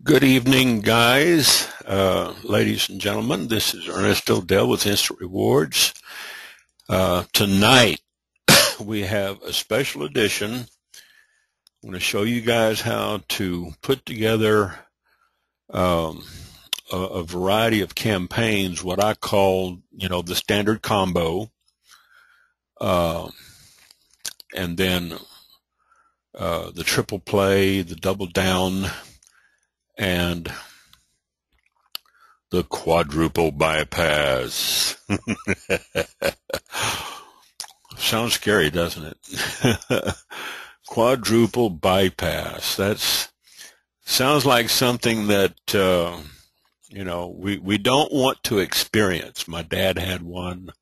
Good evening, guys, ladies and gentlemen. This is Ernest O'Dell with Instant Rewards. Tonight, we have a special edition. I'm going to show you guys how to put together a variety of campaigns, what I call, the standard combo, and then the triple play, the double down, and the quadruple bypass. Sounds scary, doesn't it? Quadruple bypass. That sounds like something that, we don't want to experience. My dad had one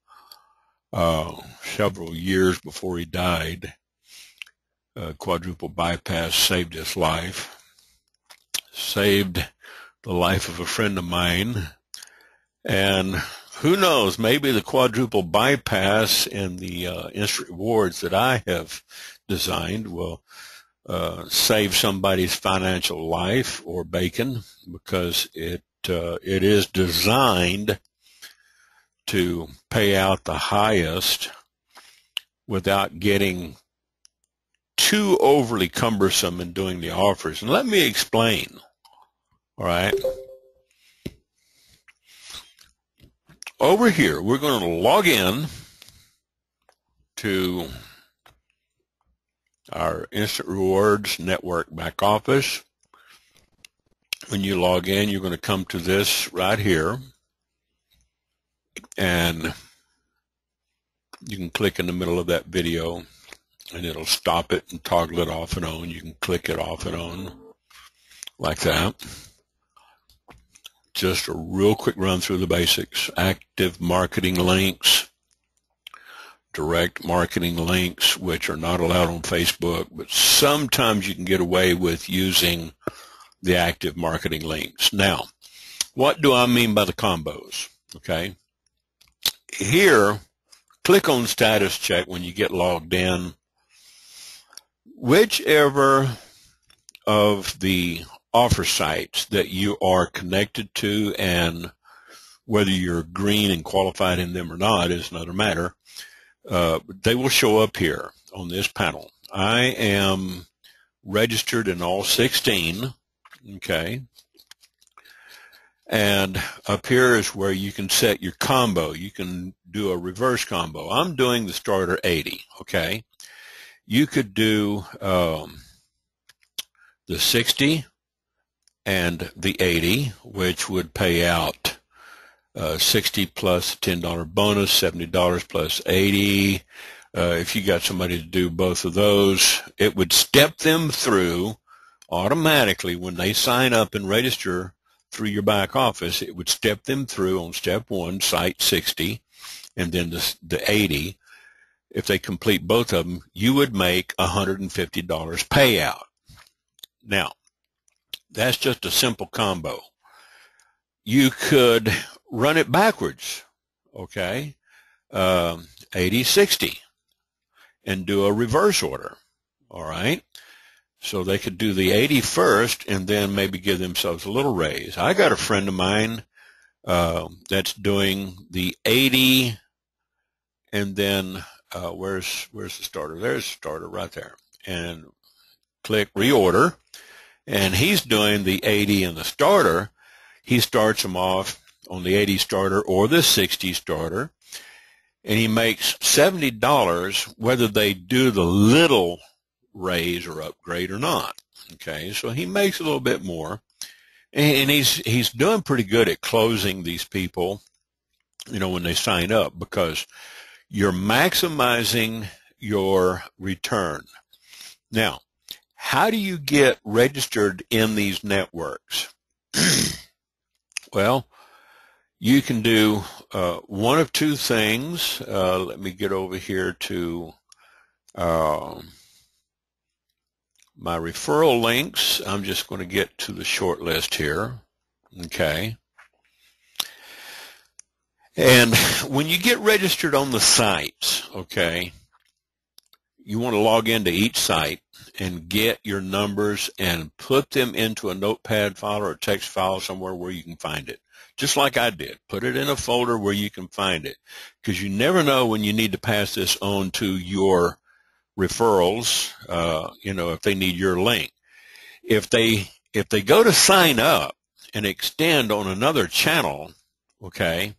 several years before he died. Quadruple bypass saved his life. Saved the life of a friend of mine, and who knows, maybe the quadruple bypass in the instant rewards that I have designed will save somebody's financial life or bacon, because it is designed to pay out the highest without getting too overly cumbersome in doing the offers. And let me explain. All right. Over here, we're going to log in to our Instant Rewards Network back office. When you log in, you're going to come to this right here, and you can click in the middle of that video, and it'll stop it and toggle it off and on. You can click it off and on like that. Just a real quick run through the basics. Active marketing links, direct marketing links, which are not allowed on Facebook, but sometimes you can get away with using the active marketing links. Now, what do I mean by the combos? Okay. Here, click on status check when you get logged in. Whichever of the offer sites that you are connected to, and whether you're green and qualified in them or not is another matter, they will show up here on this panel. I am registered in all 16, okay, and up here is where you can set your combo. You can do a reverse combo. I'm doing the starter 80, okay. You could do the 60 and the 80, which would pay out 60 plus $10 bonus, $70 plus 80. If you got somebody to do both of those, it would step them through automatically when they sign up and register through your back office. It would step them through on step one, site 60, and then the 80. If they complete both of them, you would make $150 payout. Now, that's just a simple combo. You could run it backwards, okay, 80-60, and do a reverse order, all right? So they could do the 80 first and then maybe give themselves a little raise. I got a friend of mine that's doing the 80, and then where's the starter? There's the starter right there. And click reorder. And he's doing the 80 and the starter. He starts them off on the 80 starter or the 60 starter, and he makes $70 whether they do the little raise or upgrade or not. Okay, so he makes a little bit more, and he's doing pretty good at closing these people, when they sign up, because you're maximizing your return. Now, how do you get registered in these networks? Well, you can do one of two things. Let me get over here to my referral links. I'm just going to get to the short list here. Okay. And when you get registered on the sites, okay, you want to log into each site and get your numbers and put them into a notepad file or a text file somewhere where you can find it. Just like I did. Put it in a folder where you can find it, because you never know when you need to pass this on to your referrals, if they need your link. If they go to sign up and extend on another channel, okay,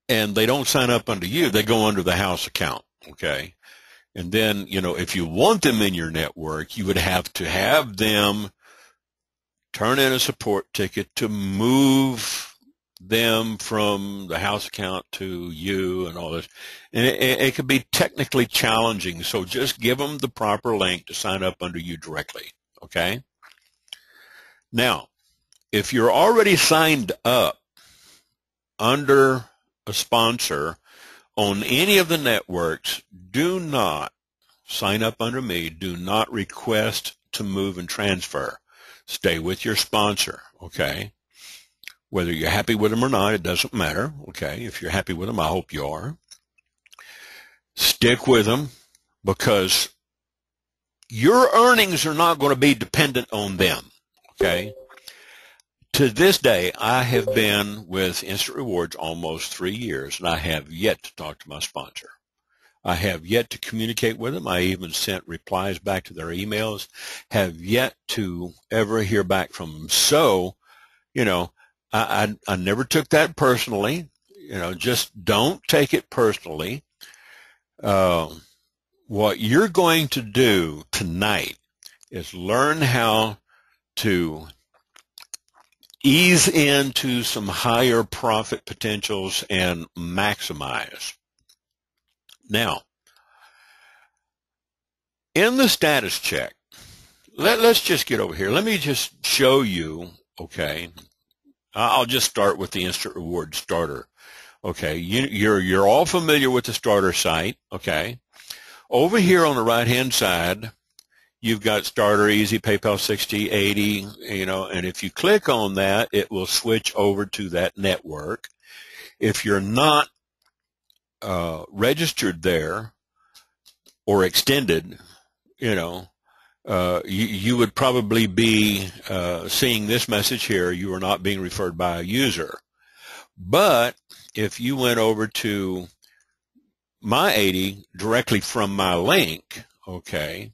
and they don't sign up under you, they go under the house account, okay? And then, if you want them in your network, you would have to have them turn in a support ticket to move them from the house account to you and all this. And it could be technically challenging, so just give them the proper link to sign up under you directly, okay? Now, if you're already signed up under a sponsor on any of the networks, do not sign up under me. Do not request to move and transfer. Stay with your sponsor, okay? Whether you're happy with them or not, it doesn't matter, okay? If you're happy with them, I hope you are. Stick with them, because your earnings are not going to be dependent on them, okay? To this day, I have been with Instant Rewards almost 3 years, and I have yet to talk to my sponsor. I have yet to communicate with them. I even sent replies back to their emails, have yet to ever hear back from them. So, I never took that personally. Just don't take it personally. What you're going to do tonight is learn how to ease into some higher profit potentials and maximize. Now, in the status check, let's just get over here. Let me just show you, okay. I'll just start with the Instant Reward Starter. Okay, you're all familiar with the starter site, okay. Over here on the right-hand side, you've got Starter, Easy, PayPal 60, 80, and if you click on that, it will switch over to that network. If you're not registered there or extended, you would probably be seeing this message here: you are not being referred by a user. But if you went over to my 80 directly from my link, okay,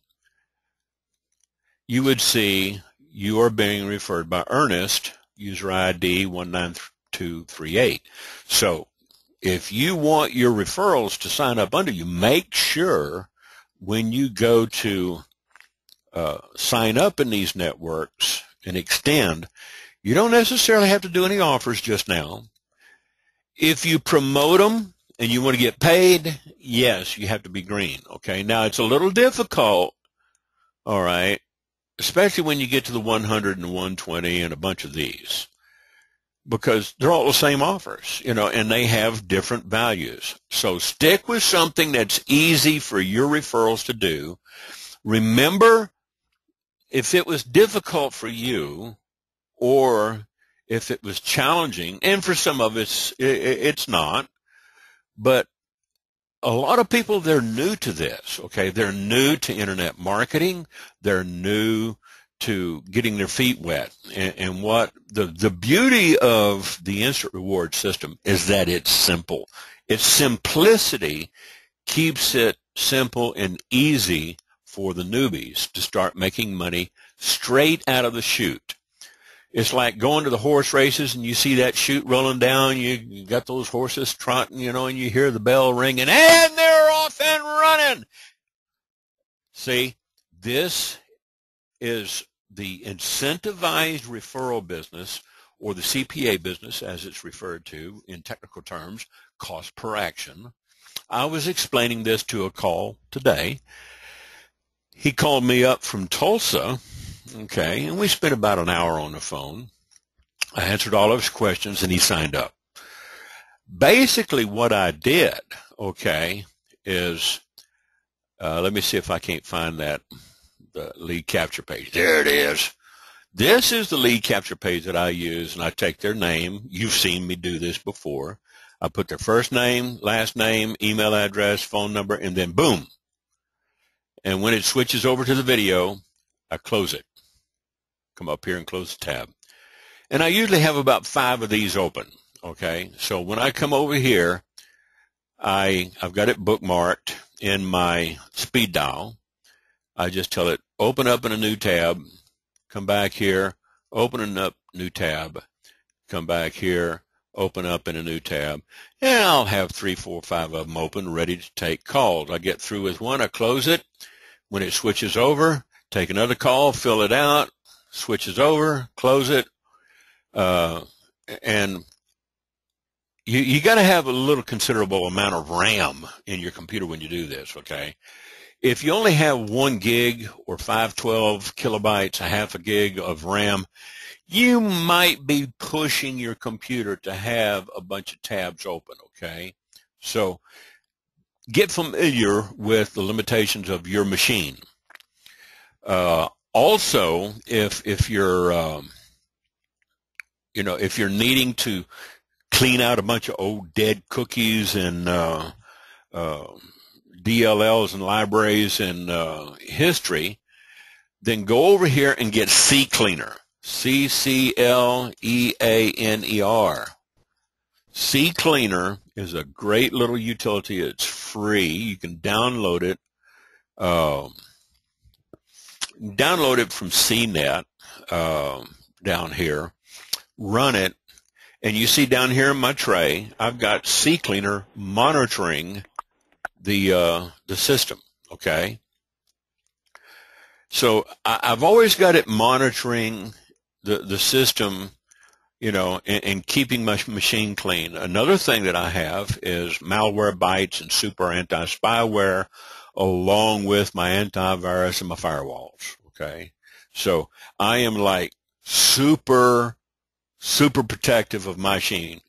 you would see you are being referred by Ernest, user ID 19238. So if you want your referrals to sign up under you, make sure when you go to sign up in these networks and extend, you don't necessarily have to do any offers just now. If you promote them and you want to get paid, yes, you have to be green, okay? Now, it's a little difficult, all right, especially when you get to the 100 and 120 and a bunch of these, because they're all the same offers, and they have different values. So stick with something that's easy for your referrals to do. Remember, if it was difficult for you, or if it was challenging, and for some of us it's not, but a lot of people, they're new to this, okay? They're new to internet marketing. They're new to getting their feet wet. And what the beauty of the Instant Reward system is that it's simple. Its simplicity keeps it simple and easy for the newbies to start making money straight out of the chute. It's like going to the horse races and you see that chute rolling down. You got those horses trotting, and you hear the bell ringing, and they're off and running. See, this is the incentivized referral business, or the CPA business as it's referred to in technical terms, cost per action. I was explaining this to a call today. He called me up from Tulsa, okay, and we spent about an hour on the phone. I answered all of his questions, and he signed up. Basically what I did, okay, is, let me see if I can't find the lead capture page. There it is. This is the lead capture page that I use, and I take their name. You've seen me do this before. I put their first name, last name, email address, phone number, and then boom. And when it switches over to the video, I close it. Come up here and close the tab. And I usually have about 5 of these open. Okay, so when I come over here, I've got it bookmarked in my speed dial. I just tell it, open up in a new tab, come back here, open up new tab, come back here, open up in a new tab, and I'll have 3, 4, 5 of them open, ready to take calls. I get through with one, I close it. When it switches over, take another call, fill it out, switches over, close it, and you got to have a little considerable amount of RAM in your computer when you do this, okay? If you only have 1 gig or 512 kilobytes, a half a gig of RAM, you might be pushing your computer to have a bunch of tabs open, okay? So get familiar with the limitations of your machine. Also, if you're, if you're needing to clean out a bunch of old dead cookies and DLLs and libraries and history, then go over here and get CCleaner. CCleaner. CCleaner is a great little utility. It's free. You can download it. Download it from CNET down here. Run it. And you see down here in my tray, I've got CCleaner monitoring the system, okay? So I've always got it monitoring the system, and keeping my machine clean. Another thing that I have is Malwarebytes and super anti-spyware, along with my antivirus and my firewalls, okay? So I am like super protective of my machine.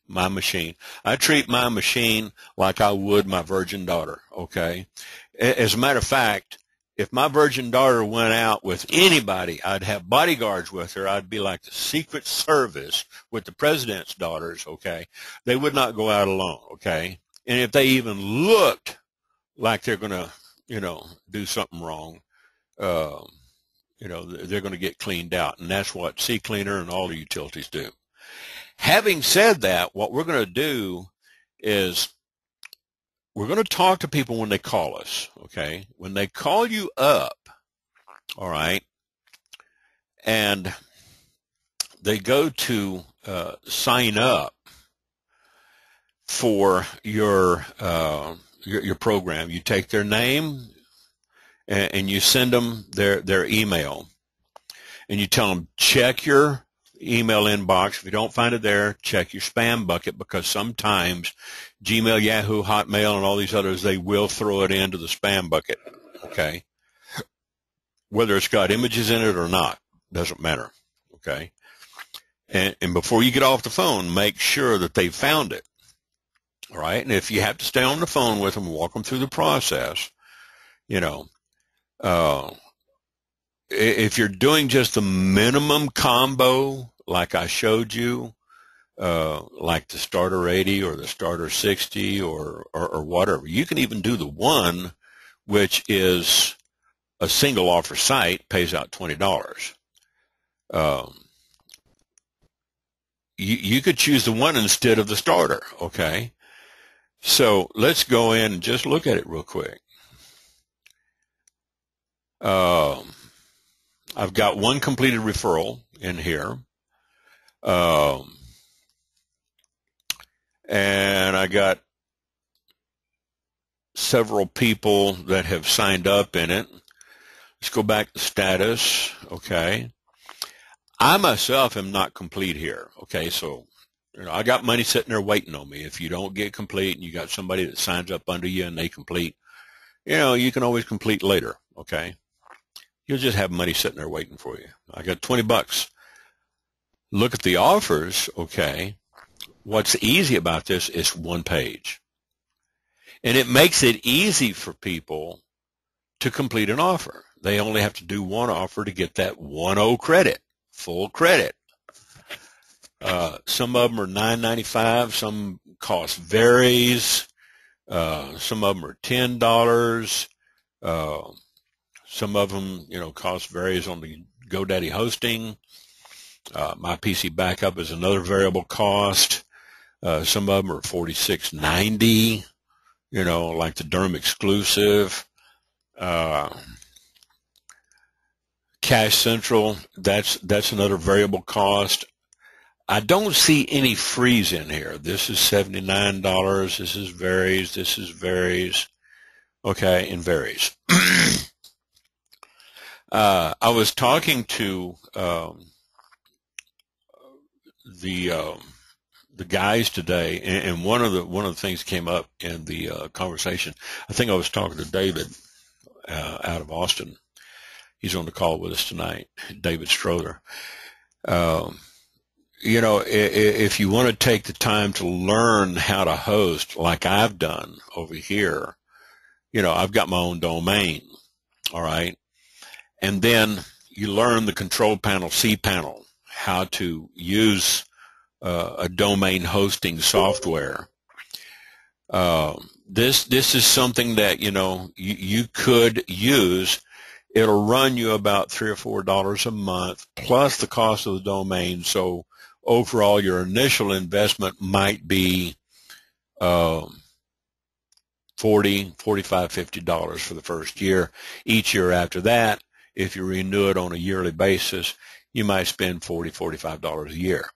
I treat my machine like I would my virgin daughter, okay? As a matter of fact, if my virgin daughter went out with anybody, I'd have bodyguards with her. I'd be like the Secret Service with the president's daughters, okay? They would not go out alone, okay? And if they even looked like they're going to, do something wrong, they're going to get cleaned out. And that's what CCleaner and all the utilities do. Having said that, what we're going to do is we're going to talk to people when they call us, okay? When they call you up, all right, and they go to sign up for your program, you take their name and you send them their email, and you tell them, check your email inbox. If you don't find it there, check your spam bucket, because sometimes Gmail, Yahoo, Hotmail, and all these others, they will throw it into the spam bucket, okay? Whether it's got images in it or not, doesn't matter, okay? And before you get off the phone, make sure that they found it, all right? And if you have to stay on the phone with them, walk them through the process, if you're doing just the minimum combo, like I showed you, like the starter 80 or the starter 60 or whatever, you can even do the one, which is a single offer site, pays out $20. You could choose the one instead of the starter, okay? So let's go in and just look at it real quick. I've got one completed referral in here. And I got several people that have signed up in it. Let's go back to status, okay? I myself am not complete here, okay? So, I got money sitting there waiting on me. If you don't get complete and you got somebody that signs up under you and they complete, you can always complete later, okay? You'll just have money sitting there waiting for you. I got $20. Look at the offers, okay? What's easy about this is one page. And it makes it easy for people to complete an offer. They only have to do one offer to get that 1.0 credit, full credit. Some of them are $9.95, some cost varies. Some of them are $10. Some of them, cost varies on the GoDaddy hosting. My PC backup is another variable cost. Some of them are $46.90, like the Durham exclusive. Cash Central, that's another variable cost. I don't see any frees in here. This is $79. This is varies. This is varies. Okay, and varies. I was talking to the guys today, and one of the things came up in the conversation. I think I was talking to David out of Austin. He's on the call with us tonight, David Strother. If you want to take the time to learn how to host like I've done over here, I've got my own domain, all right? And then you learn the control panel, cPanel, how to use a domain hosting software. This is something that, you could use. It'll run you about $3 or $4 a month plus the cost of the domain. So overall, your initial investment might be $40, $45, $50 for the first year. Each year after that, if you renew it on a yearly basis, you might spend $40, $45 a year.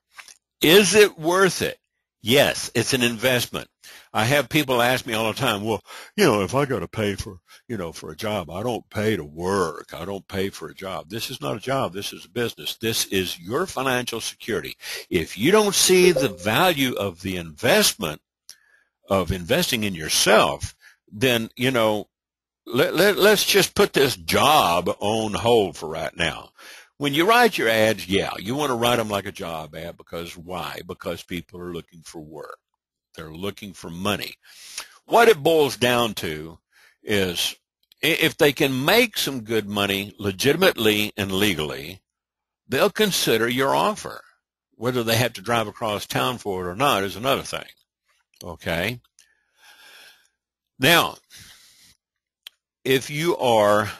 Is it worth it? Yes, it's an investment. I have people ask me all the time, well, if I got to pay for a job, I don't pay to work. I don't pay for a job. This is not a job. This is a business. This is your financial security. If you don't see the value of the investment of investing in yourself, then, let's just put this job on hold for right now. When you write your ads, you want to write them like a job ad because why? Because people are looking for work. They're looking for money. What it boils down to is if they can make some good money legitimately and legally, they'll consider your offer. Whether they have to drive across town for it or not is another thing. Okay? Now, if you are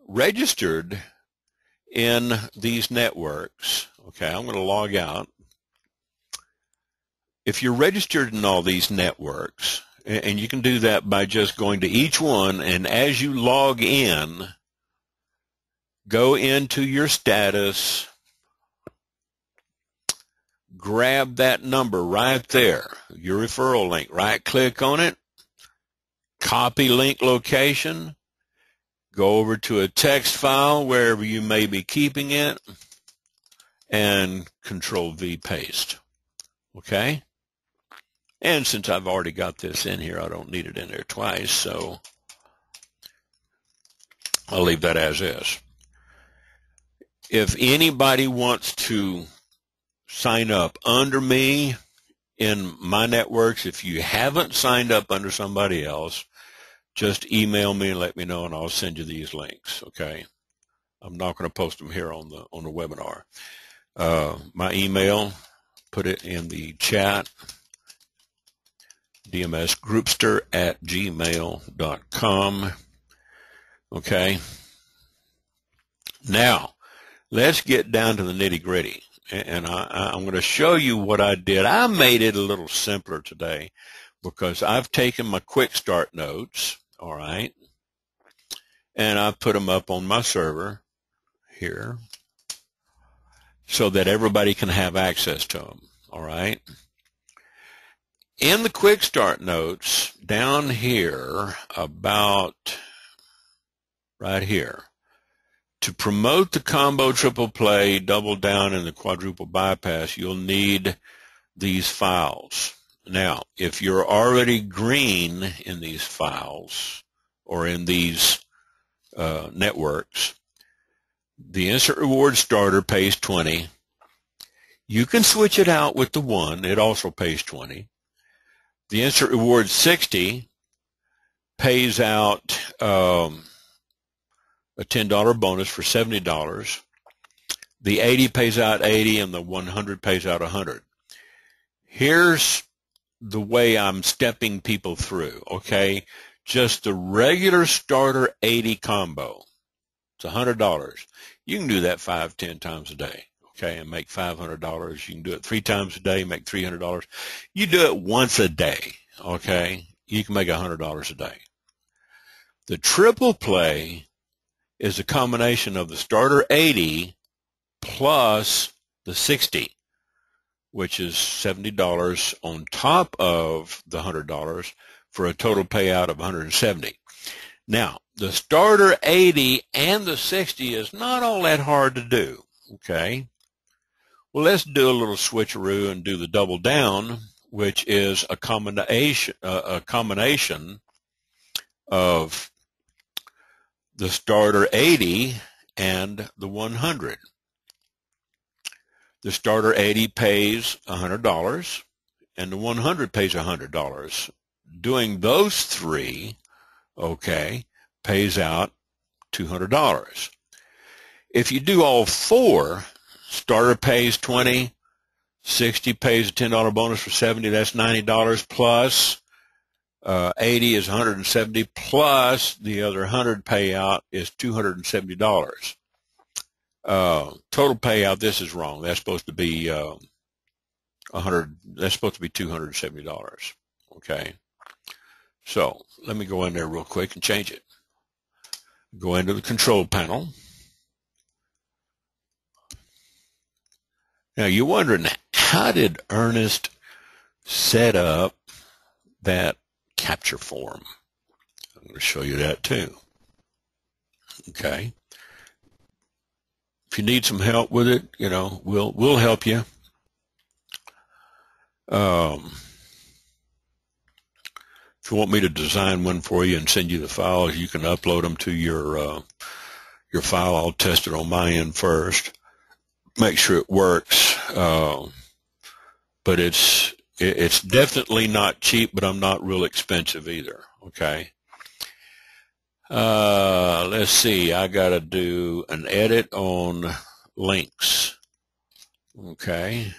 registered in these networks, okay, I'm going to log out. If you're registered in all these networks, and you can do that by just going to each one, and as you log in, go into your status, grab that number right there, your referral link, right-click on it, copy link location, go over to a text file wherever you may be keeping it, and Control-V paste. Okay? And since I've already got this in here, I don't need it in there twice, so I'll leave that as is. If anybody wants to sign up under me in my networks, if you haven't signed up under somebody else, just email me and let me know, and I'll send you these links, okay? I'm not going to post them here on the webinar. My email, put it in the chat, dmsgroupster@gmail.com. Okay. Now, let's get down to the nitty-gritty, and I'm going to show you what I did. I made it a little simpler today because I've taken my quick start notes, all right, and I've put them up on my server here so that everybody can have access to them, all right. In the quick start notes, down here, about right here, to promote the combo triple play, double down, and the quadruple bypass, you'll need these files. Now, if you're already green in these files or in these networks, the Instant Reward Starter pays $20. You can switch it out with the one. It also pays $20. The Instant Reward 60 pays out a $10 bonus for $70. The 80 pays out $80, and the 100 pays out $100. Here's the way I'm stepping people through, okay? Just the regular starter 80 combo. It's $100. You can do that 5, 10 times a day, okay, and make $500. You can do it 3 times a day, make $300. You do it once a day, okay? You can make $100 a day. The triple play is a combination of the starter 80 plus the 60, which is $70 on top of the $100 for a total payout of $170. Now, the starter 80 and the 60 is not all that hard to do, okay? Well, let's do a little switcheroo and do the double down, which is a combination of the starter 80 and the 100. The starter 80 pays $100 and the 100 pays $100. Doing those three, okay, pays out $200. If you do all four, starter pays $20, 60 pays a $10 bonus for $70, that's $90 plus 80 is $170 plus the other 100 payout is $270. Total payout, this is wrong. That's supposed to be that's supposed to be $270. Okay. So let me go in there real quick and change it. Go into the control panel. Now you're wondering, how did Ernest set up that capture form? I'm going to show you that too. Okay. If you need some help with it, you know, we'll help you. If you want me to design one for you and send you the files, you can upload them to your file. I'll test it on my end first, make sure it works. But it's definitely not cheap, but I'm not real expensive either. Okay. Let's see. I got to do an edit on links. Okay.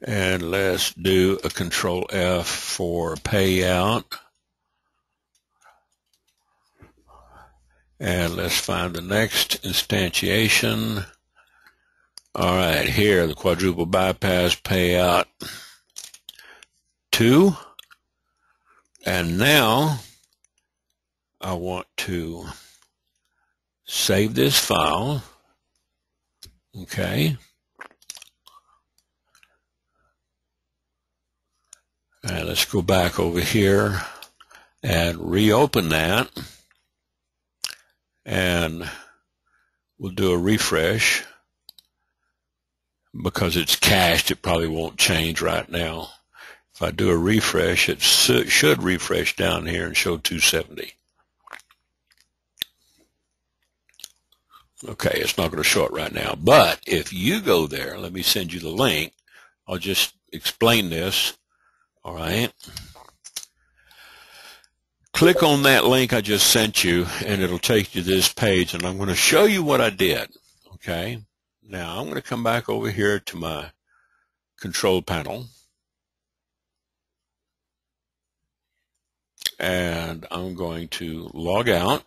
And let's do a control F for payout. And let's find the next instantiation. All right, here, the quadruple bypass payout 2. And now I want to save this file. Okay. And let's go back over here and reopen that. And we'll do a refresh. Because it's cached, it probably won't change right now. If I do a refresh, it should refresh down here and show 270. Okay, it's not going to show it right now. But if you go there, let me send you the link. I'll just explain this. All right. Click on that link I just sent you, and it'll take you to this page, and I'm going to show you what I did. Okay. Now, I'm going to come back over here to my control panel, and I'm going to log out.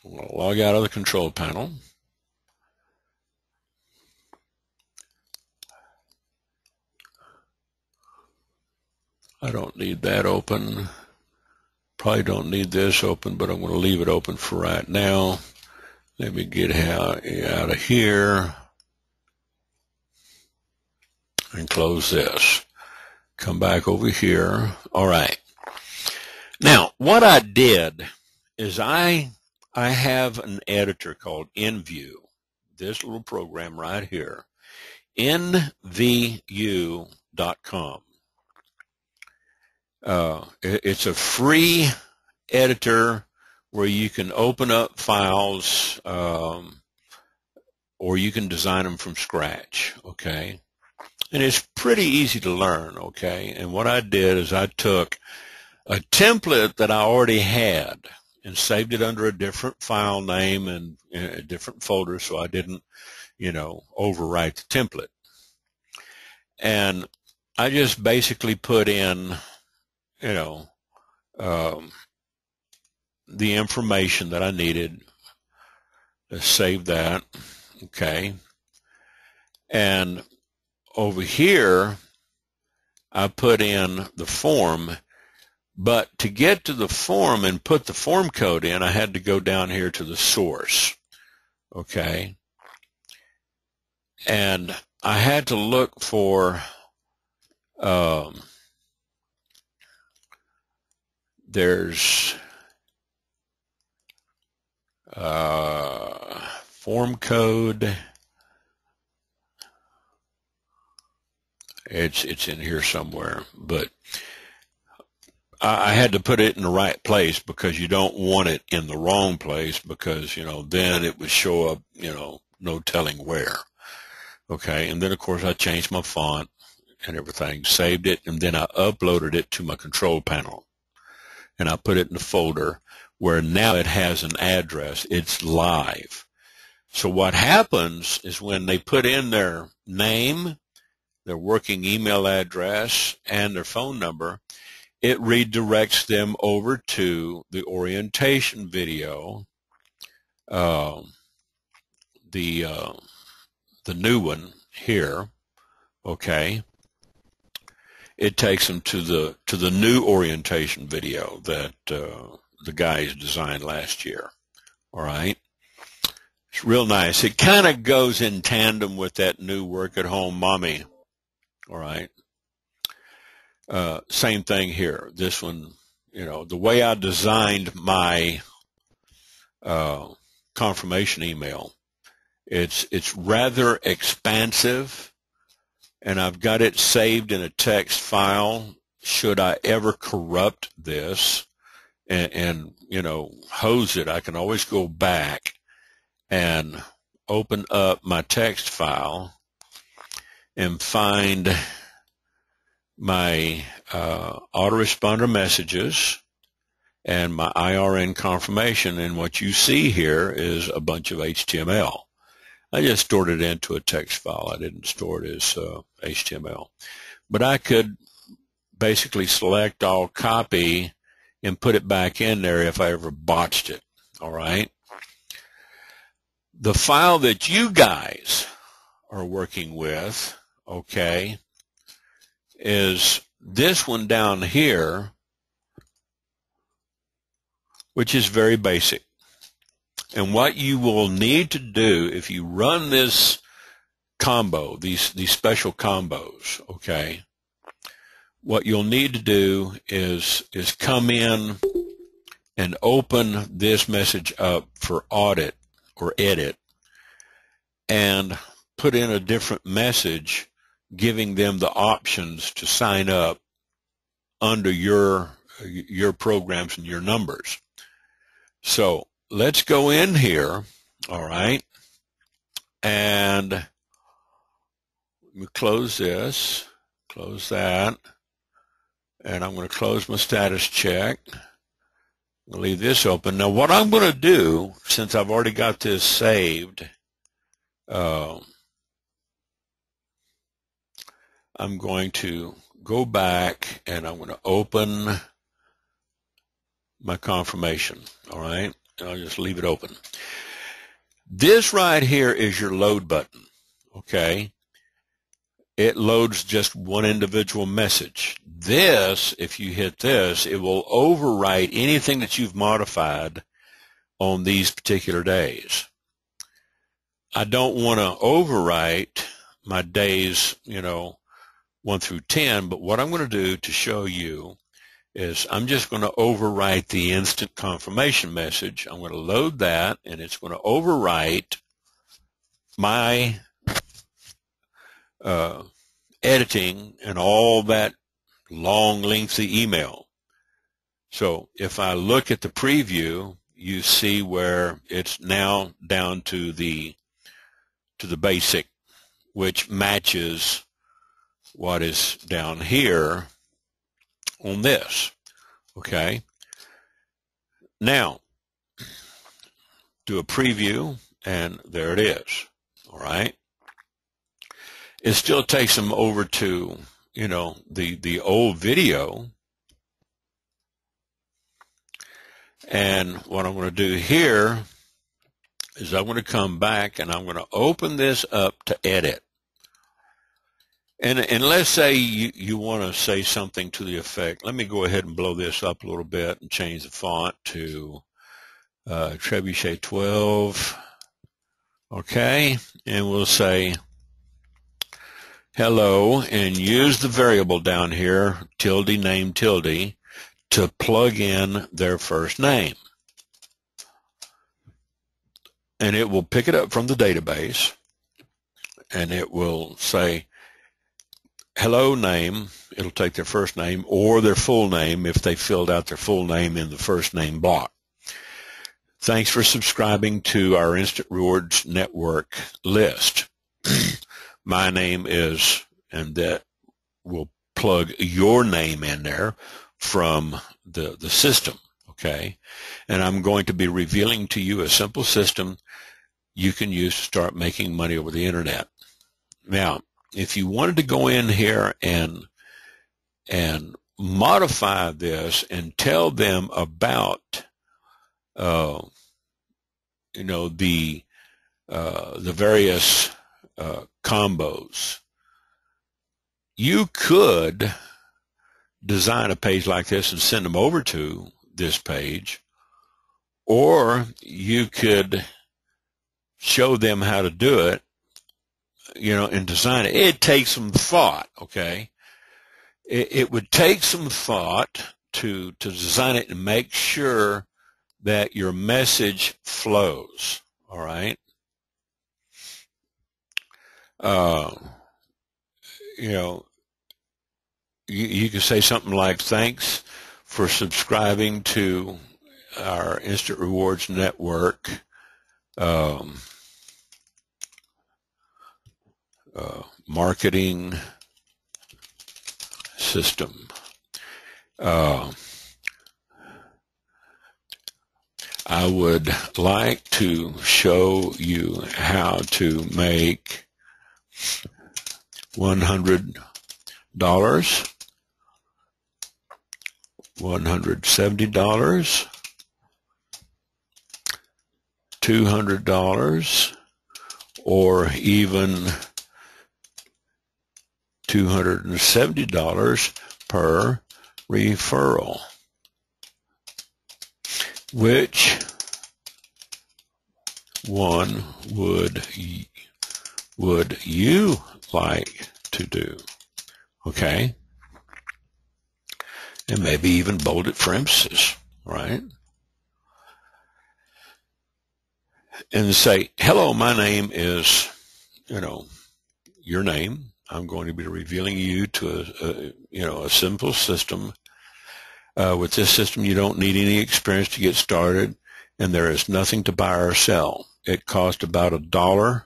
I'm going to log out of the control panel. I don't need that open. Probably don't need this open, but I'm going to leave it open for right now. Let me get out of here and close this. Come back over here. All right. Now, what I did is I have an editor called InView, this little program right here, nvu.com. It's a free editor where you can open up files, or you can design them from scratch, okay? And it's pretty easy to learn, okay? And what I did is I took a template that I already had, and saved it under a different file name and in a different folder so I didn't, overwrite the template. And I just basically put in, the information that I needed. Let's save that. Okay. And over here, I put in the form, but to get to the form and put the form code in, I had to go down here to the source. Okay. And I had to look for, there's form code. It's in here somewhere, but I had to put it in the right place because you don't want it in the wrong place because, then it would show up, no telling where. Okay. And then of course I changed my font and everything, saved it, and then I uploaded it to my control panel. And I put it in the folder where now it has an address. It's live. So what happens is when they put in their name, their working email address, and their phone number, it redirects them over to the orientation video, the new one here. Okay. It takes them to the new orientation video that the guys designed last year. All right. It's real nice. It kind of goes in tandem with that new work at home mommy. All right. Same thing here. This one, the way I designed my confirmation email, it's rather expansive, and I've got it saved in a text file. Should I ever corrupt this and hose it, I can always go back and open up my text file and find my autoresponder messages and my IRN confirmation, and what you see here is a bunch of HTML. I just stored it into a text file. I didn't store it as HTML. But I could basically select all copy and put it back in there if I ever botched it. All right. The file that you guys are working with, okay, is this one down here, which is very basic. And what you will need to do if you run this combo, these special combos, okay, what you'll need to do is come in and open this message up for audit or edit and put in a different message giving them the options to sign up under your programs and your numbers. So let's go in here, all right, and let me close this, close that, and I'm going to close my status check. I'll leave this open. Now what I'm going to do, since I've already got this saved, I'm going to go back and I'm going to open my confirmation, all right? And I'll just leave it open. This right here is your load button, okay? It loads just one individual message. This, if you hit this, it will overwrite anything that you've modified on these particular days. I don't want to overwrite my days, 1 through 10, but what I'm going to do to show you is I'm just going to overwrite the instant confirmation message. I'm going to load that, and it's going to overwrite my editing and all that long, lengthy email. So if I look at the preview, you see where it's now down to the basic, which matches what is down here on this. Okay. Now, do a preview, and there it is. All right. It still takes them over to, the old video. And what I'm going to do here is I'm going to come back and I'm going to open this up to edit. And let's say you want to say something to the effect. Let me go ahead and blow this up a little bit and change the font to Trebuchet 12. Okay, and we'll say hello and use the variable down here, tilde name tilde, to plug in their first name. And it will pick it up from the database, and it will say hello name. It'll take their first name or their full name if they filled out their full name in the first name block. Thanks for subscribing to our Instant Rewards Network list. My name is, and that will plug your name in there from the system, okay? And I'm going to be revealing to you a simple system you can use to start making money over the internet. Now, if you wanted to go in here and modify this and tell them about the various combos, you could design a page like this and send them over to this page, or you could show them how to do it, and design it. It takes some thought, okay? It would take some thought to design it and make sure that your message flows, all right? You can say something like, thanks for subscribing to our Instant Rewards Network marketing system. I would like to show you how to make $100, $170, $200, or even $270 per referral. Which one would you like to do? Okay? And maybe even bold it for emphasis, right? And say, hello, my name is, your name. I'm going to be revealing you to a simple system. With this system, you don't need any experience to get started, and there is nothing to buy or sell. It costs about $1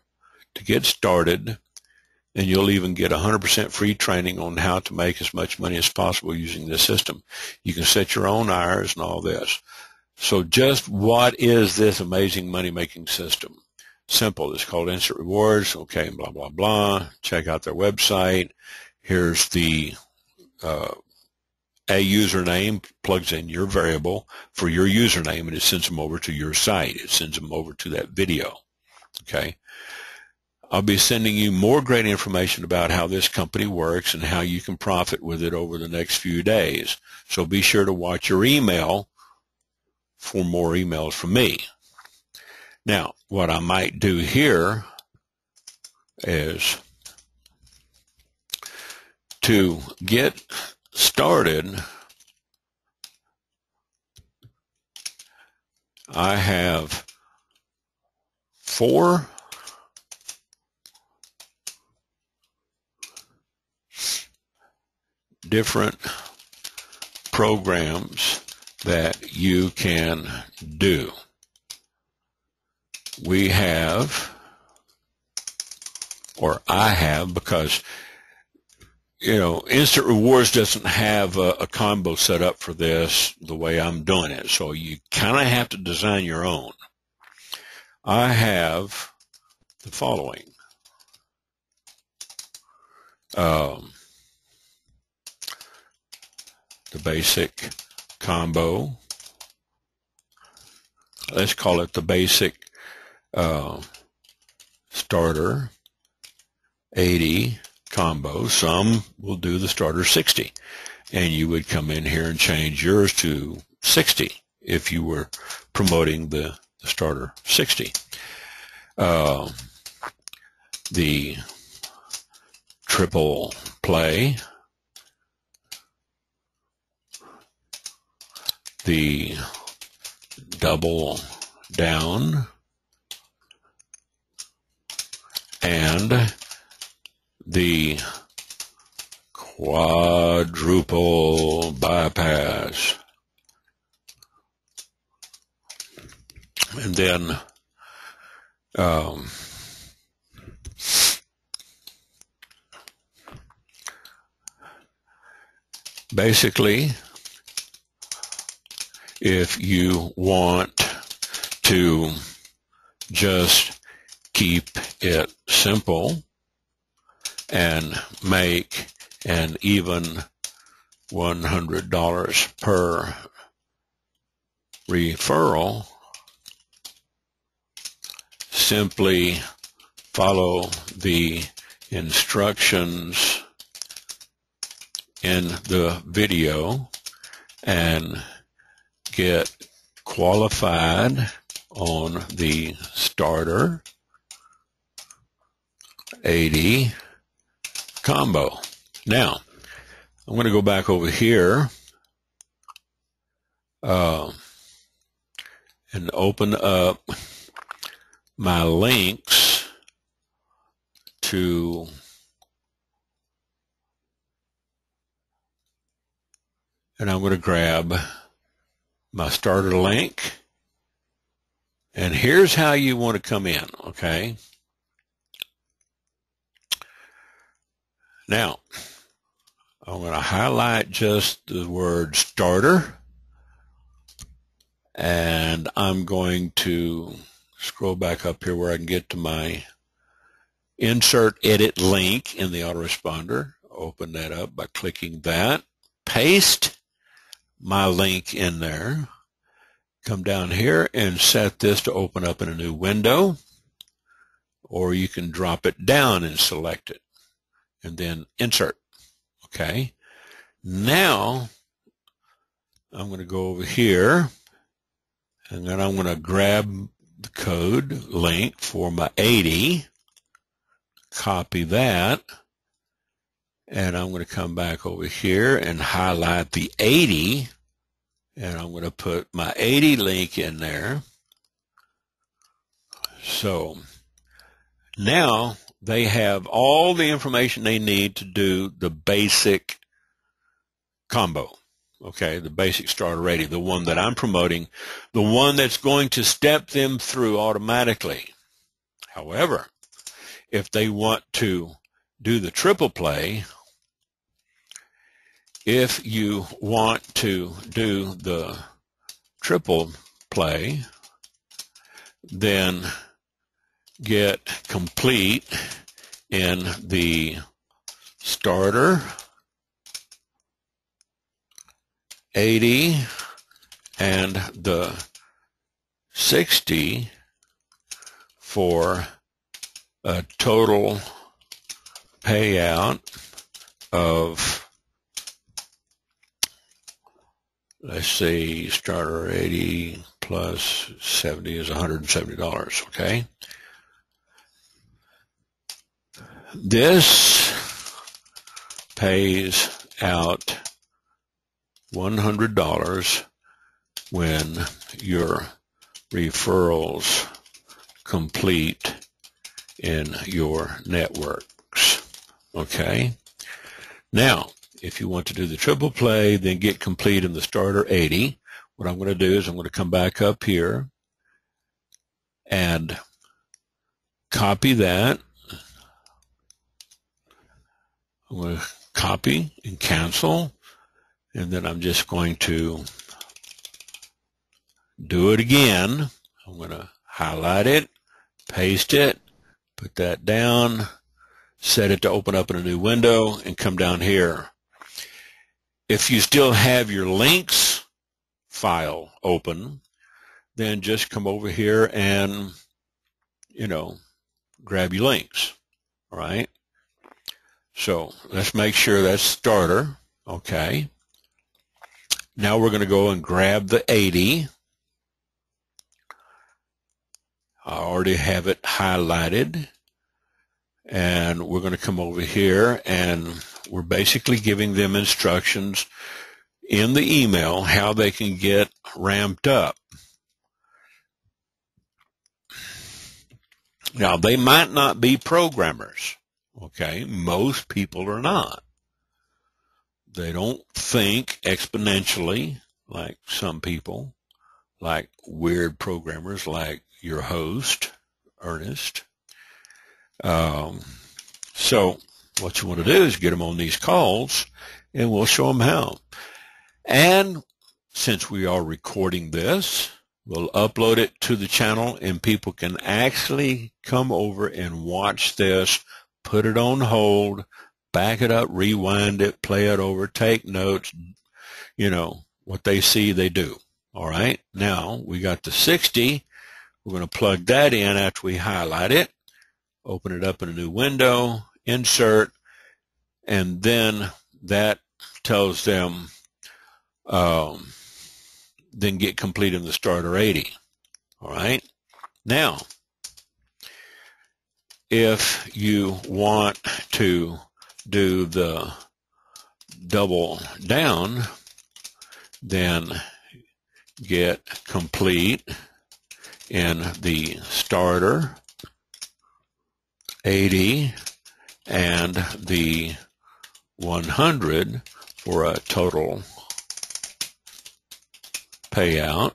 to get started, and you'll even get 100% free training on how to make as much money as possible using this system. You can set your own hours and all this. So just what is this amazing money-making system? Simple. It's called Instant Rewards. Okay, blah, blah, blah. Check out their website. Here's the a username, plugs in your variable for your username, and it sends them over to your site. It sends them over to that video. Okay. I'll be sending you more great information about how this company works and how you can profit with it over the next few days. So be sure to watch your email for more emails from me. Now, what I might do here is to get started, I have 4 different programs that you can do. We have, or I have, because Instant Rewards doesn't have a combo set up for this the way I'm doing it, so you kind of have to design your own. I have the following. The basic combo. Let's call it the basic starter 80 combo. Some will do the starter 60, and you would come in here and change yours to 60 if you were promoting the starter 60. The triple play, the double down, and the quadruple bypass. And then basically, if you want to just keep it simple and make an even $100 per referral, simply follow the instructions in the video and get qualified on the starter 80 combo. Now, I'm going to go back over here and open up my links to and I'm going to grab my starter link, and here's how you want to come in, okay? Now, I'm going to highlight just the word starter, and I'm going to scroll back up here where I can get to my insert edit link in the autoresponder. Open that up by clicking that. Paste my link in there. Come down here and set this to open up in a new window, or you can drop it down and select it and then insert. Okay. Now I'm going to go over here, and then I'm going to grab the code link for my 80, copy that, and I'm going to come back over here and highlight the 80, and I'm going to put my 80 link in there. So now they have all the information they need to do the basic combo. Okay, the basic starter 80, the one that I'm promoting, the one that's going to step them through automatically. However, if they want to do the triple play, if you want to do the triple play, then get complete in the starter 80 and the 60 for a total payout of, let's see, starter 80 plus 70 is $170, okay? This pays out $100 when your referrals complete in your networks. Okay? Now, if you want to do the triple play, then get complete in the starter 80. What I'm going to do is I'm going to come back up here and copy that. I'm going to copy and cancel, and then I'm just going to do it again. I'm going to highlight it, paste it, put that down, set it to open up in a new window, and come down here. If you still have your links file open, then just come over here and, grab your links. All right. So let's make sure that's starter. Okay. Now we're going to go and grab the 80. I already have it highlighted. And we're going to come over here, and we're basically giving them instructions in the email how they can get ramped up. Now, they might not be programmers, okay? Most people are not. They don't think exponentially like some people, like weird programmers like your host, Ernest. So what you want to do is get them on these calls, and we'll show them how. And since we are recording this, we'll upload it to the channel, and people can actually come over and watch this, put it on hold, back it up, rewind it, play it over, take notes. What they see, they do. All right. Now we got the 60. We're going to plug that in after we highlight it. Open it up in a new window, insert, and then that tells them, then get complete in the starter 80. All right. Now, if you want to do the double down, then get complete in the starter 80 and the 100 for a total payout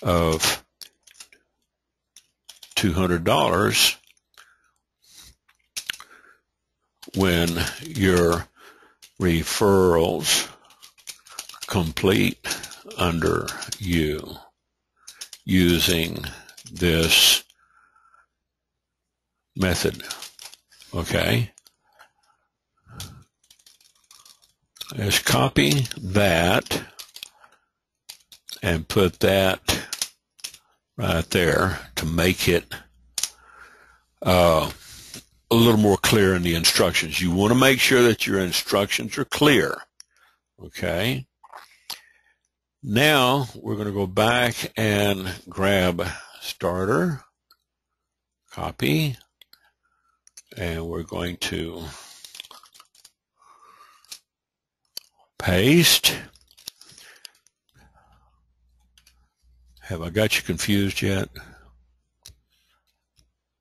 of $200 when your referrals complete under you using this method. Okay. Let's copy that and put that right there to make it a little more clear in the instructions. You want to make sure that your instructions are clear. Okay. Now we're going to go back and grab starter, copy, and we're going to paste. Have I got you confused yet?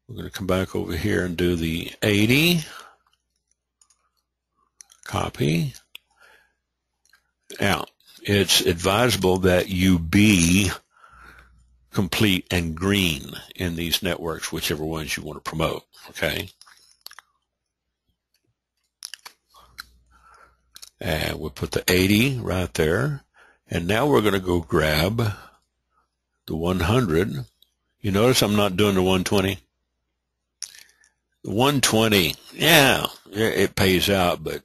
We're going to come back over here and do the 80, copy. Now, it's advisable that you be complete and green in these networks, whichever ones you want to promote, okay? And we'll put the 80 right there. And now we're going to go grab the 100. You notice I'm not doing the 120? The 120, yeah, it pays out, but,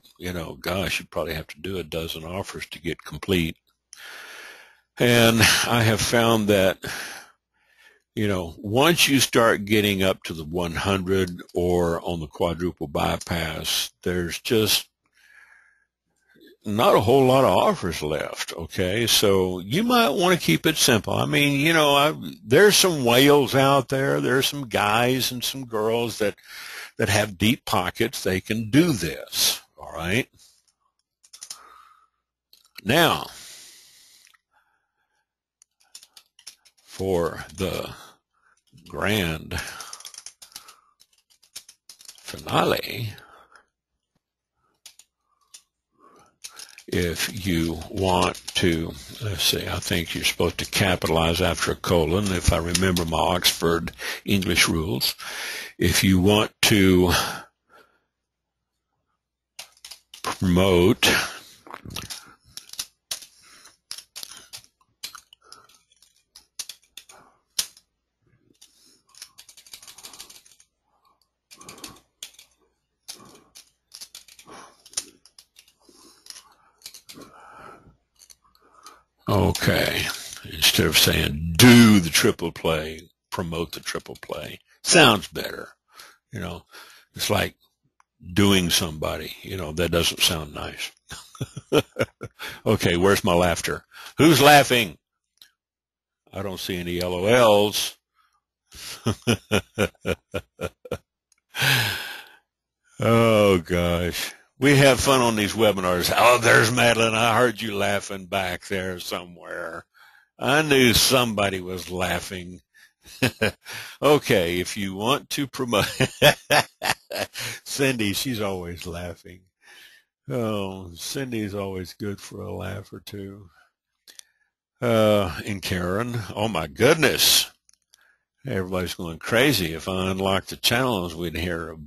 gosh, you probably have to do a dozen offers to get complete. And I have found that, once you start getting up to the 100 or on the quadruple bypass, there's just not a whole lot of offers left, okay? So you might want to keep it simple. I mean, there's some whales out there. There's some guys and some girls that have deep pockets. They can do this, all right? Now, for the grand finale, if you want to, let's see, I think you're supposed to capitalize after a colon, if I remember my Oxford English rules. If you want to promote okay, instead of saying do the triple play, promote the triple play. Sounds better. You know, it's like doing somebody. You know, that doesn't sound nice. Okay, where's my laughter? Who's laughing? I don't see any LOLs. Oh, gosh. We have fun on these webinars. Oh, there's Madeline. I heard you laughing back there somewhere. I knew somebody was laughing. Okay, if you want to promote Cindy, she's always laughing. Oh, Cindy's always good for a laugh or two. And Karen, oh my goodness. Everybody's going crazy. If I unlocked the channels, we'd hear a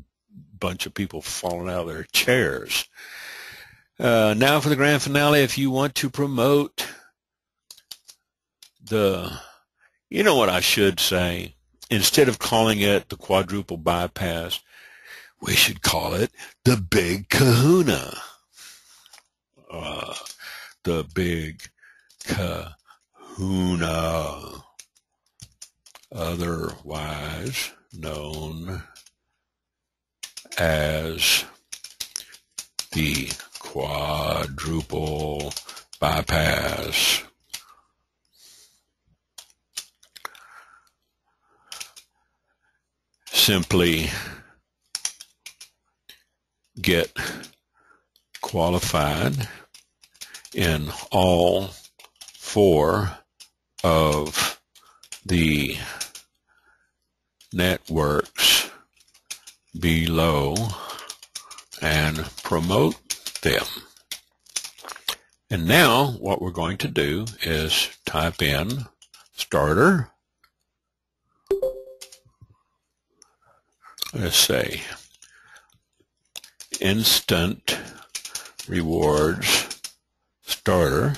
bunch of people falling out of their chairs. Now for the grand finale, if you want to promote you know what I should say? Instead of calling it the quadruple bypass, we should call it the Big Kahuna. The Big Kahuna, otherwise known as the quadruple bypass. Simply get qualified in all 4 of the networks below and promote them. And now what we're going to do is type in starter. Let's say instant rewards starter,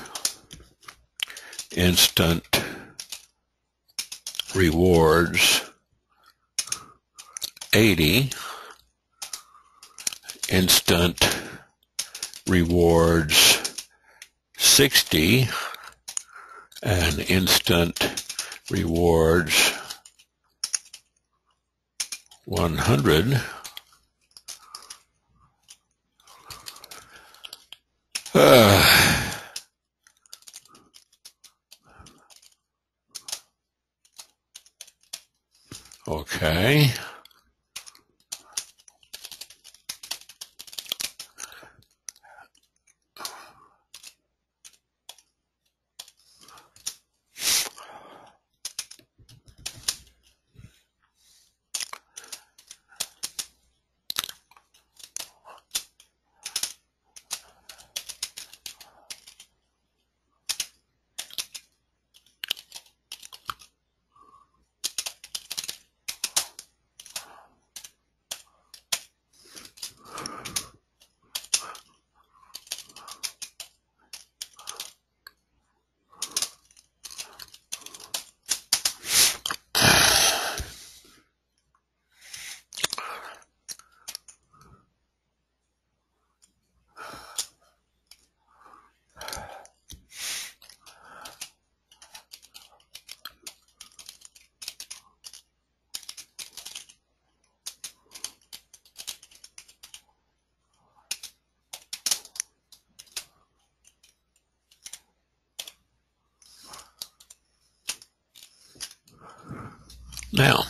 instant rewards 80, instant rewards 60, and instant rewards 100. Okay. Now,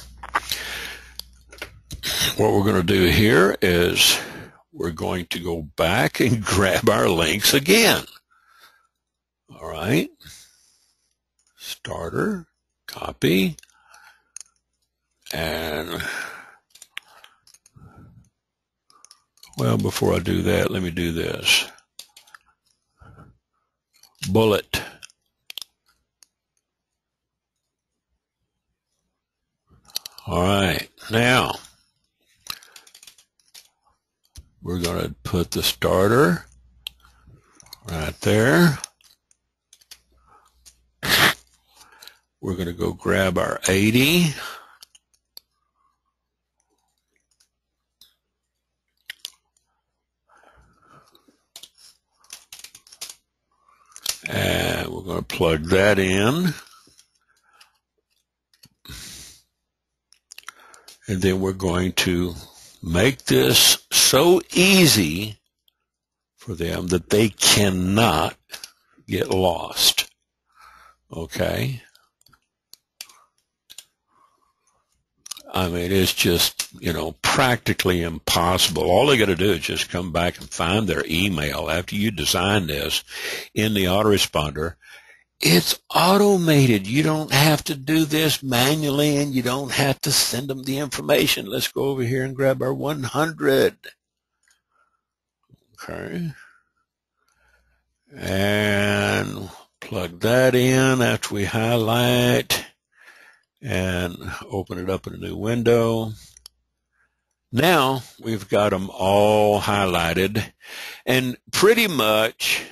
what we're going to do here is we're going to go back and grab our links again. All right. Starter, copy, and, well, before I do that, let me do this. Bullet. All right, now we're going to put the starter right there. We're going to go grab our 80. And we're going to plug that in. And then we're going to make this so easy for them that they cannot get lost. Okay? I mean, it's just, practically impossible. All they got to do is just come back and find their email after you design this in the autoresponder. It's automated. You don't have to do this manually, and you don't have to send them the information. Let's go over here and grab our 100. Okay. And plug that in after we highlight and open it up in a new window. Now we've got them all highlighted, and pretty much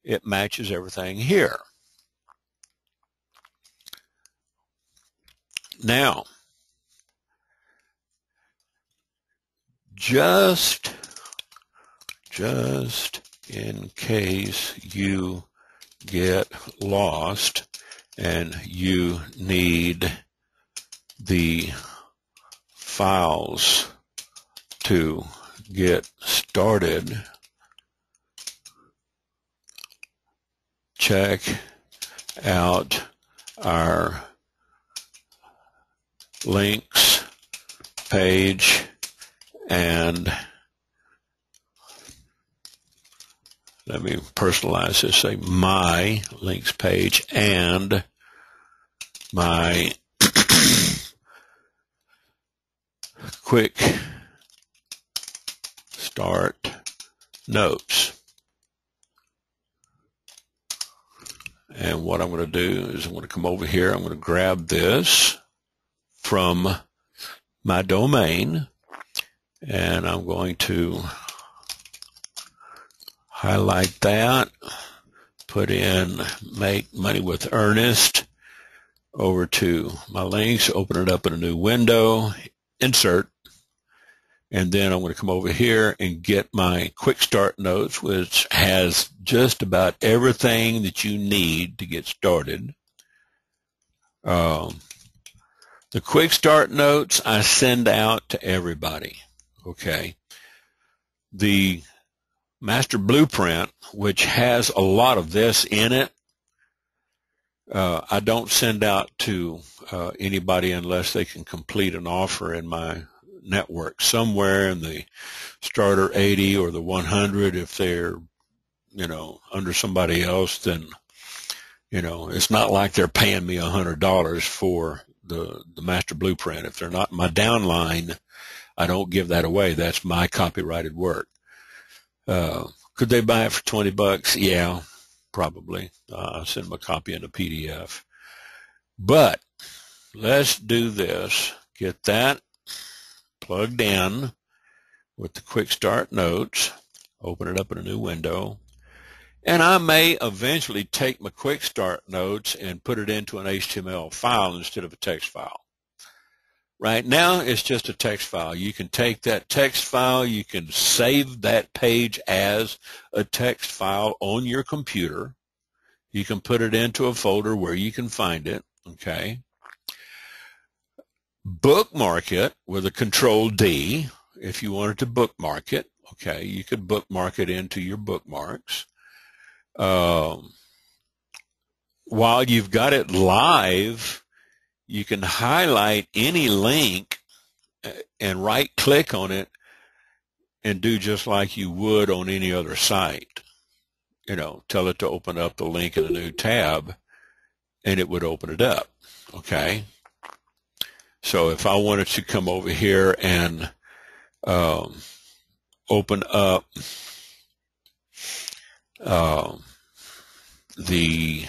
it matches everything here. Now, just in case you get lost and you need the files to get started, check out our links page, and let me personalize this, say my links page and my quick start notes. And what I'm going to do is I'm going to come over here. I'm going to grab this from my domain, and I'm going to highlight that, put in Make Money with Ernest, over to my links, open it up in a new window, insert, and then I'm going to come over here and get my quick start notes, which has just about everything that you need to get started. The quick start notes I send out to everybody. Okay. The master blueprint, which has a lot of this in it, I don't send out to anybody unless they can complete an offer in my network somewhere in the starter 80 or the 100. If they're, under somebody else, then, it's not like they're paying me $100 for the master blueprint. If they're not in my downline, I don't give that away. That's my copyrighted work. Could they buy it for $20? Yeah, probably. I'll send them a copy in a PDF. But let's do this. Get that plugged in with the quick start notes. Open it up in a new window. And I may eventually take my quick start notes and put it into an HTML file instead of a text file. Right now, it's just a text file. You can take that text file, you can save that page as a text file on your computer. You can put it into a folder where you can find it, okay? Bookmark it with a Control-D if you wanted to bookmark it, okay? You could bookmark it into your bookmarks. While you've got it live, you can highlight any link and right-click on it and do just like you would on any other site. Tell it to open up the link in a new tab, and it would open it up, okay? So if I wanted to come over here and open up the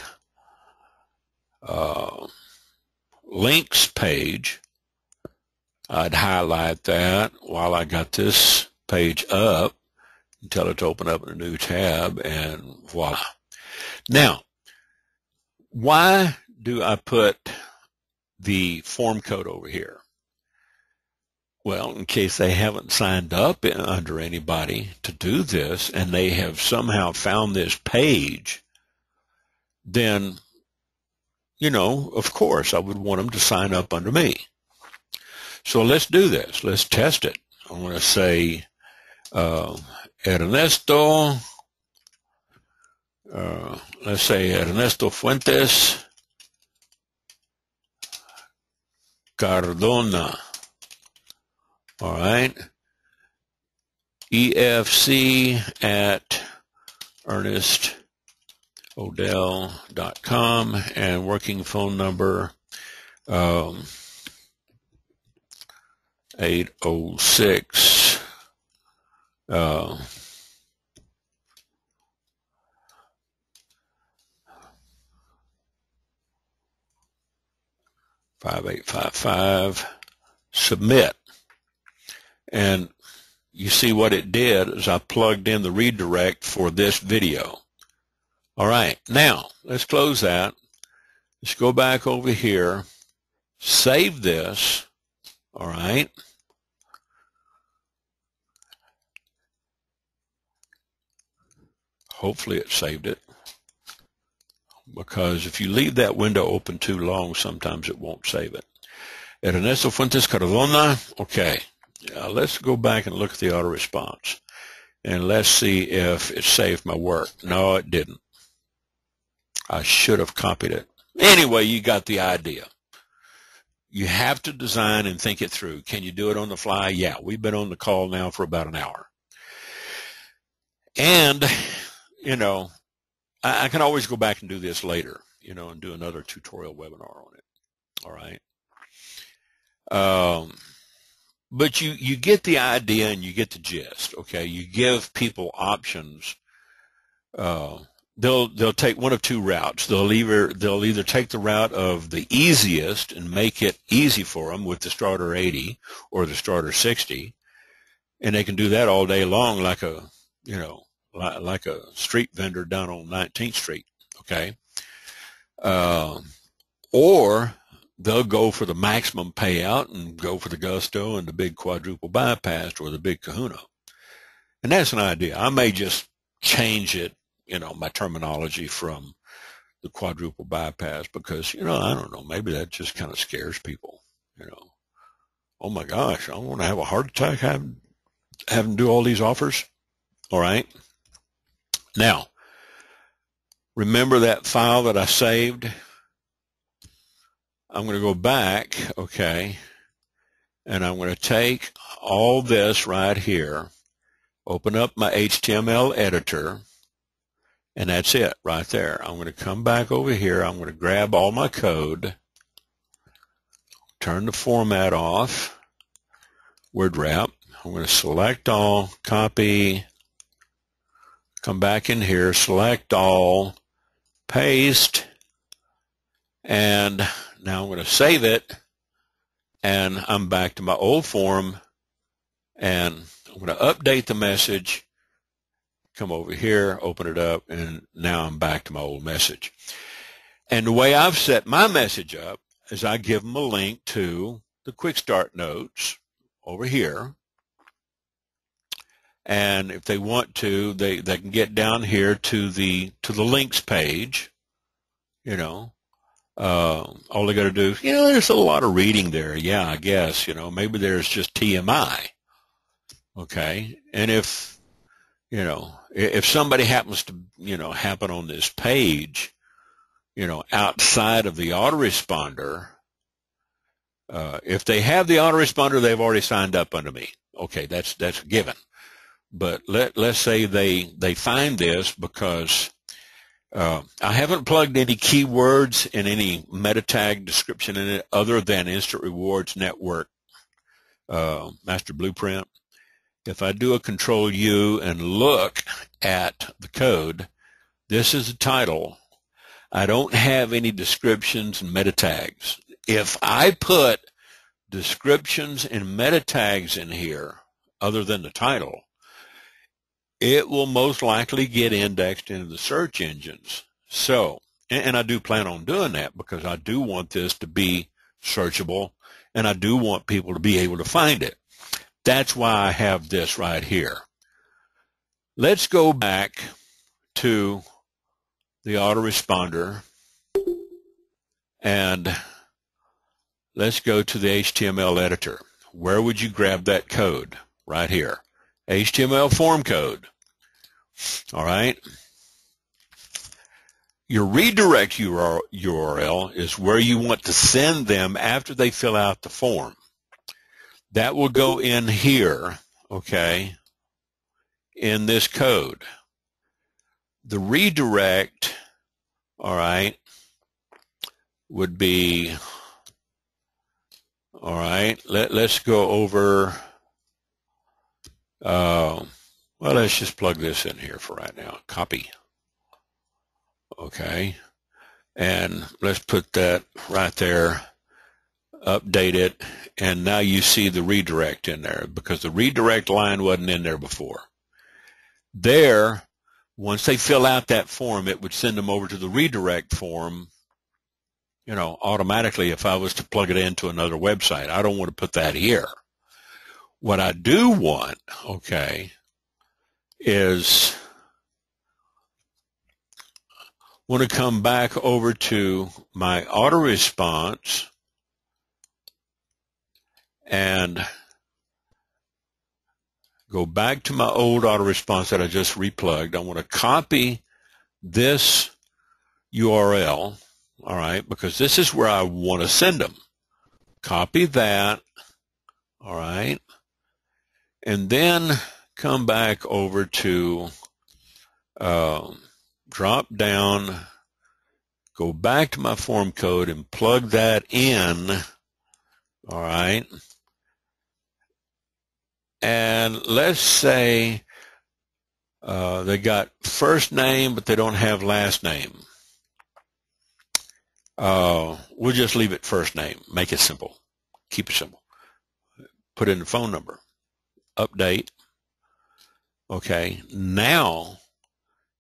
links page, I'd highlight that while I got this page up. and tell it to open up in a new tab, and voila. Now, why do I put the form code over here? Well, in case they haven't signed up under anybody to do this and they have somehow found this page, then, you know, of course, I would want them to sign up under me. So let's do this. Let's test it. I'm going to say Ernesto, let's say Ernesto Fuentes Cardona. All right. EFC at ernestodell.com, and working phone number 806 5855. Submit. And you see what it did is I plugged in the redirect for this video. All right, now let's close that. Let's go back over here, save this. All right. Hopefully it saved it, because if you leave that window open too long, sometimes it won't save it. Ernesto Fuentes Cardona. Okay. Let's go back and look at the auto response, and let's see if it saved my work. No, it didn't. I should have copied it. Anyway, you got the idea. You have to design and think it through. Can you do it on the fly? Yeah, we've been on the call now for about an hour. And, you know, I can always go back and do this later, you know, and do another tutorial webinar on it. All right. But you get the idea and you get the gist, okay? You give people options. They'll take one of two routes. They'll either take the route of the easiest and make it easy for them with the starter 80 or the starter 60, and they can do that all day long, like a, you know, like a street vendor down on 19th Street, okay? Or they'll go for the maximum payout and go for the gusto and the big quadruple bypass or the big kahuna. And that's an idea. I may just change it, you know, my terminology from the quadruple bypass, because, you know, I don't know, maybe that just kind of scares people, you know. Oh my gosh, I want to have a heart attack having to do all these offers. All right. Now, remember that file that I saved? I'm going to go back, okay, and I'm going to take all this right here, open up my HTML editor, and that's it right there. I'm going to come back over here. I'm going to grab all my code, turn the format off, word wrap. I'm going to select all, copy, come back in here, select all, paste, and now I'm going to save it, and I'm back to my old form, and I'm going to update the message, come over here, open it up, and now I'm back to my old message. And the way I've set my message up is I give them a link to the quick start notes over here, and if they want to, they can get down here to the links page, you know. All they got to do, you know, there's a lot of reading there. Yeah, I guess, you know, maybe there's just TMI. Okay. And if, you know, if somebody happens to, you know, happen on this page, you know, outside of the autoresponder, if they have the autoresponder, they've already signed up under me. Okay. That's a given. But let's say they find this because I haven't plugged any keywords and any meta tag description in it other than Instant Rewards Network Master Blueprint. If I do a Control U and look at the code, this is the title. I don't have any descriptions and meta tags. If I put descriptions and meta tags in here other than the title, it will most likely get indexed into the search engines. So, and I do plan on doing that because I do want this to be searchable, and I do want people to be able to find it. That's why I have this right here. Let's go back to the autoresponder, and let's go to the HTML editor. Where would you grab that code? Right here. HTML form code. All right. Your redirect URL is where you want to send them after they fill out the form. That will go in here, okay, in this code. The redirect, all right, would be, all right, let's go over, well, let's just plug this in here for right now. Copy. Okay. And let's put that right there, update it, and now you see the redirect in there because the redirect line wasn't in there before. There, once they fill out that form, it would send them over to the redirect form, you know, automatically if I was to plug it into another website. I don't want to put that here. What I do want, okay, is want to come back over to my auto response and go back to my old auto response that I just replugged. I want to copy this URL, all right, because this is where I want to send them. Copy that, all right, and then come back over to drop down, go back to my form code and plug that in, all right. And let's say they got first name, but they don't have last name. We'll just leave it first name. Make it simple. Keep it simple. Put in the phone number. Update. Okay. Now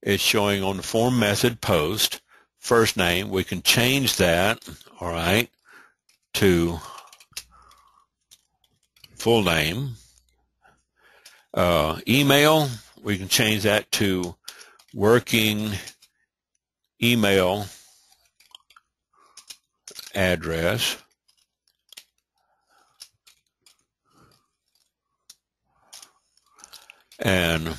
it's showing on the form method post first name. We can change that, all right, to full name. Email, we can change that to working email address. And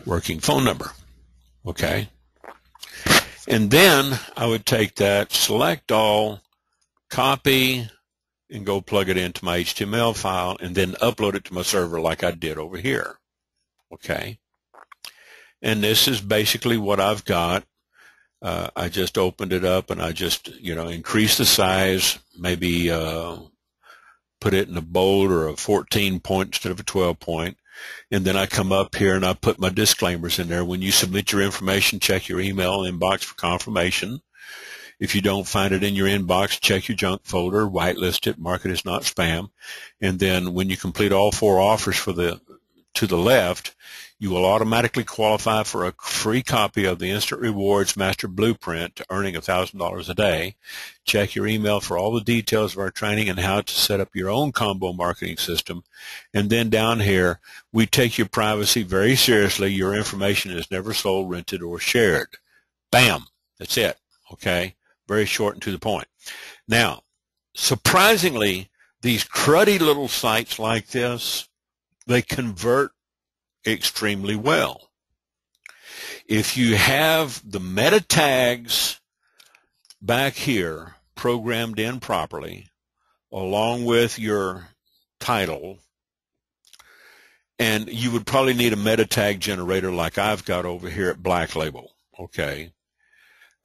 working phone number. Okay. And then I would take that, select all, copy, and go plug it into my HTML file, and then upload it to my server like I did over here. Okay. And this is basically what I've got. I just opened it up and I just, you know, increased the size, maybe put it in a bold or a 14 point instead of a 12 point. And then I come up here and I put my disclaimers in there. When you submit your information, check your email inbox for confirmation. If you don't find it in your inbox, check your junk folder, whitelist it, mark it as not spam. And then when you complete all 4 offers to the left, you will automatically qualify for a free copy of the Instant Rewards Master Blueprint to earning $1,000 a day. Check your email for all the details of our training and how to set up your own combo marketing system. And then down here, we take your privacy very seriously. Your information is never sold, rented, or shared. Bam! That's it. Okay? Very short and to the point. Now, surprisingly, these cruddy little sites like this, they convert extremely well. If you have the meta tags back here programmed in properly, along with your title, and you would probably need a meta tag generator like I've got over here at Black Label. Okay.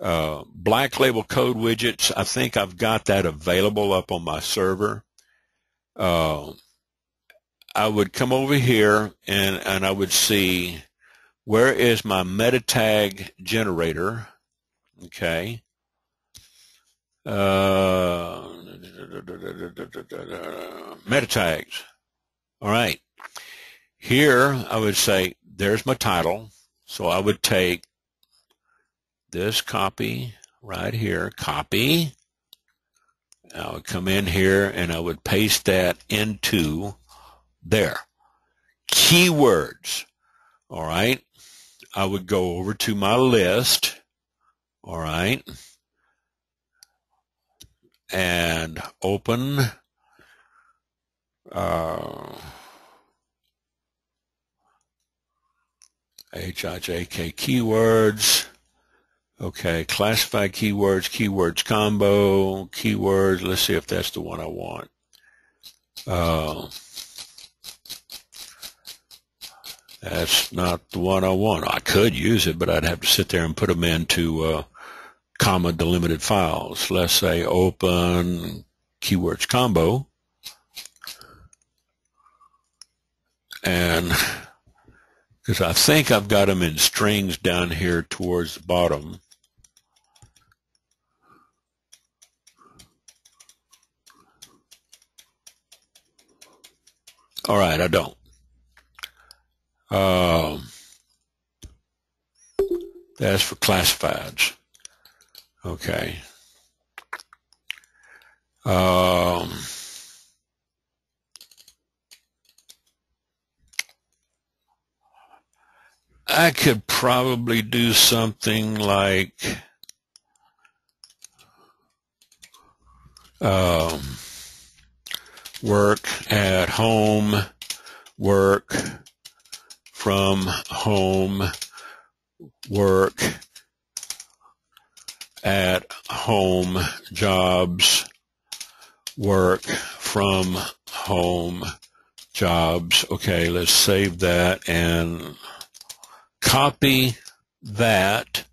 Black Label code widgets, I think I've got that available up on my server. I would come over here and I would see where is my meta tag generator. Okay. meta tags. All right. Here, I would say, there's my title. So I would take this copy right here, copy. I would come in here and I would paste that into there. Keywords. All right. I would go over to my list. All right. And open HIJK keywords. Okay, classified keywords, keywords combo, keywords. Let's see if that's the one I want. That's not the one I want. I could use it, but I'd have to sit there and put them into comma delimited files. Let's say open keywords combo. And because I think I've got them in strings down here towards the bottom. All right, I don't. That's for classifieds. Okay. I could probably do something like work at home, work from home, work at home, jobs, work from home, jobs. Okay, let's save that and copy that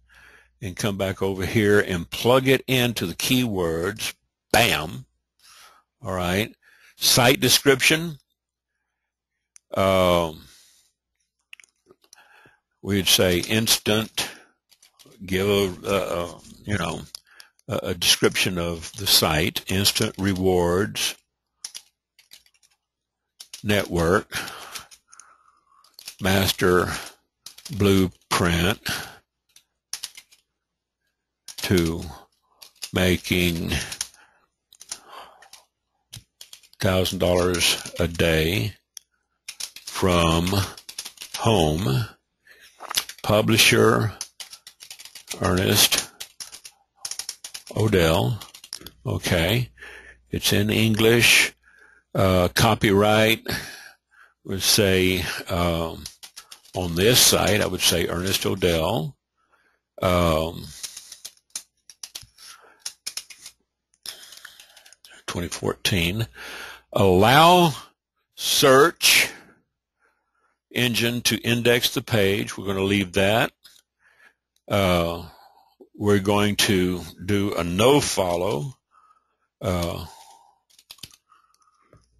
and come back over here and plug it into the keywords. Bam. All right. Site description. We'd say instant, give a description of the site, instant rewards, network, master blueprint to making $1,000 a day from home. Publisher, Ernest O'Dell. Okay. It's in English. Copyright would say, on this site, I would say Ernest O'Dell. 2014. Allow search engine to index the page. We're going to leave that. We're going to do a no follow. We're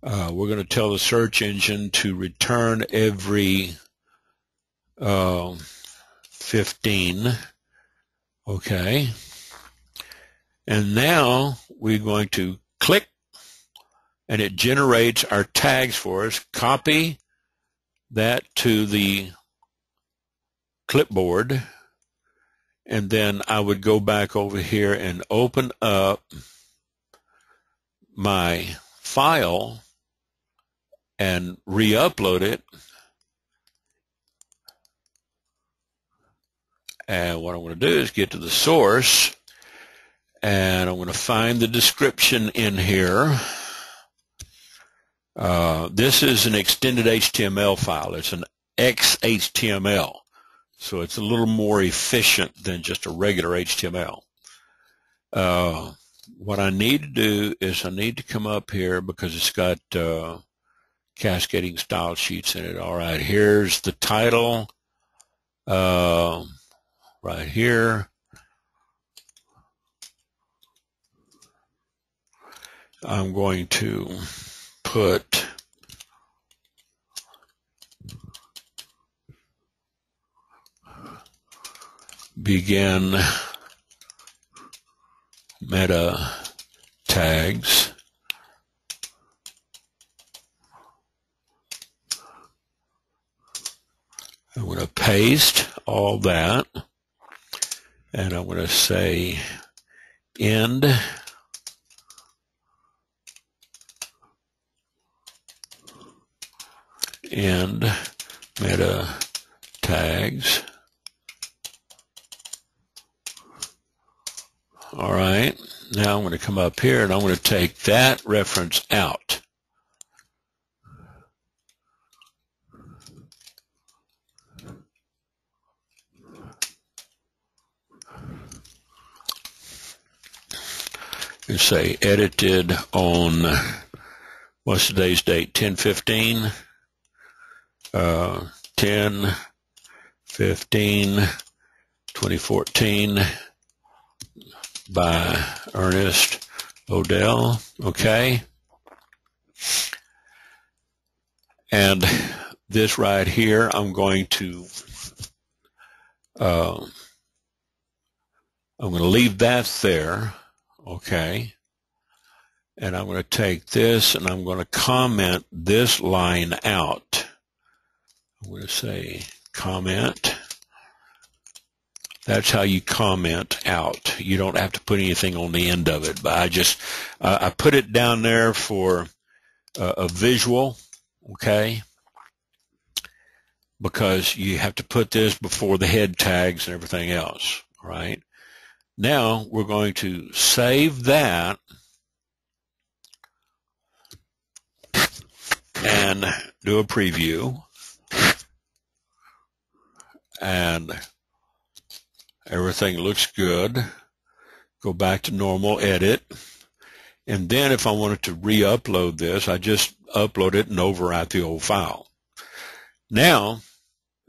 going to tell the search engine to return every 15. Okay. And now we're going to click and it generates our tags for us. Copy that to the clipboard, and then I would go back over here and open up my file and re-upload it. And what I'm going to do is get to the source, and I'm going to find the description in here. This is an extended HTML file. It's an XHTML, so it's a little more efficient than just a regular HTML. What I need to do is I need to come up here because it's got cascading style sheets in it. All right, here's the title right here. I'm going to put begin meta tags. I'm going to paste all that, and I'm going to say end meta tags. All right, now I'm going to come up here and I'm going to take that reference out. And say edited on, what's today's date? 10/15. 10/15/2014 by Ernest O'Dell. Okay. And this right here, I'm going to leave that there. Okay. And I'm going to take this and I'm going to comment this line out. I'm going to say comment. That's how you comment out. You don't have to put anything on the end of it, but I put it down there for a visual, okay? Because you have to put this before the head tags and everything else, all right? Now we're going to save that and do a preview. And everything looks good. Go back to normal, edit. And then if I wanted to re-upload this, I just upload it and overwrite the old file. Now,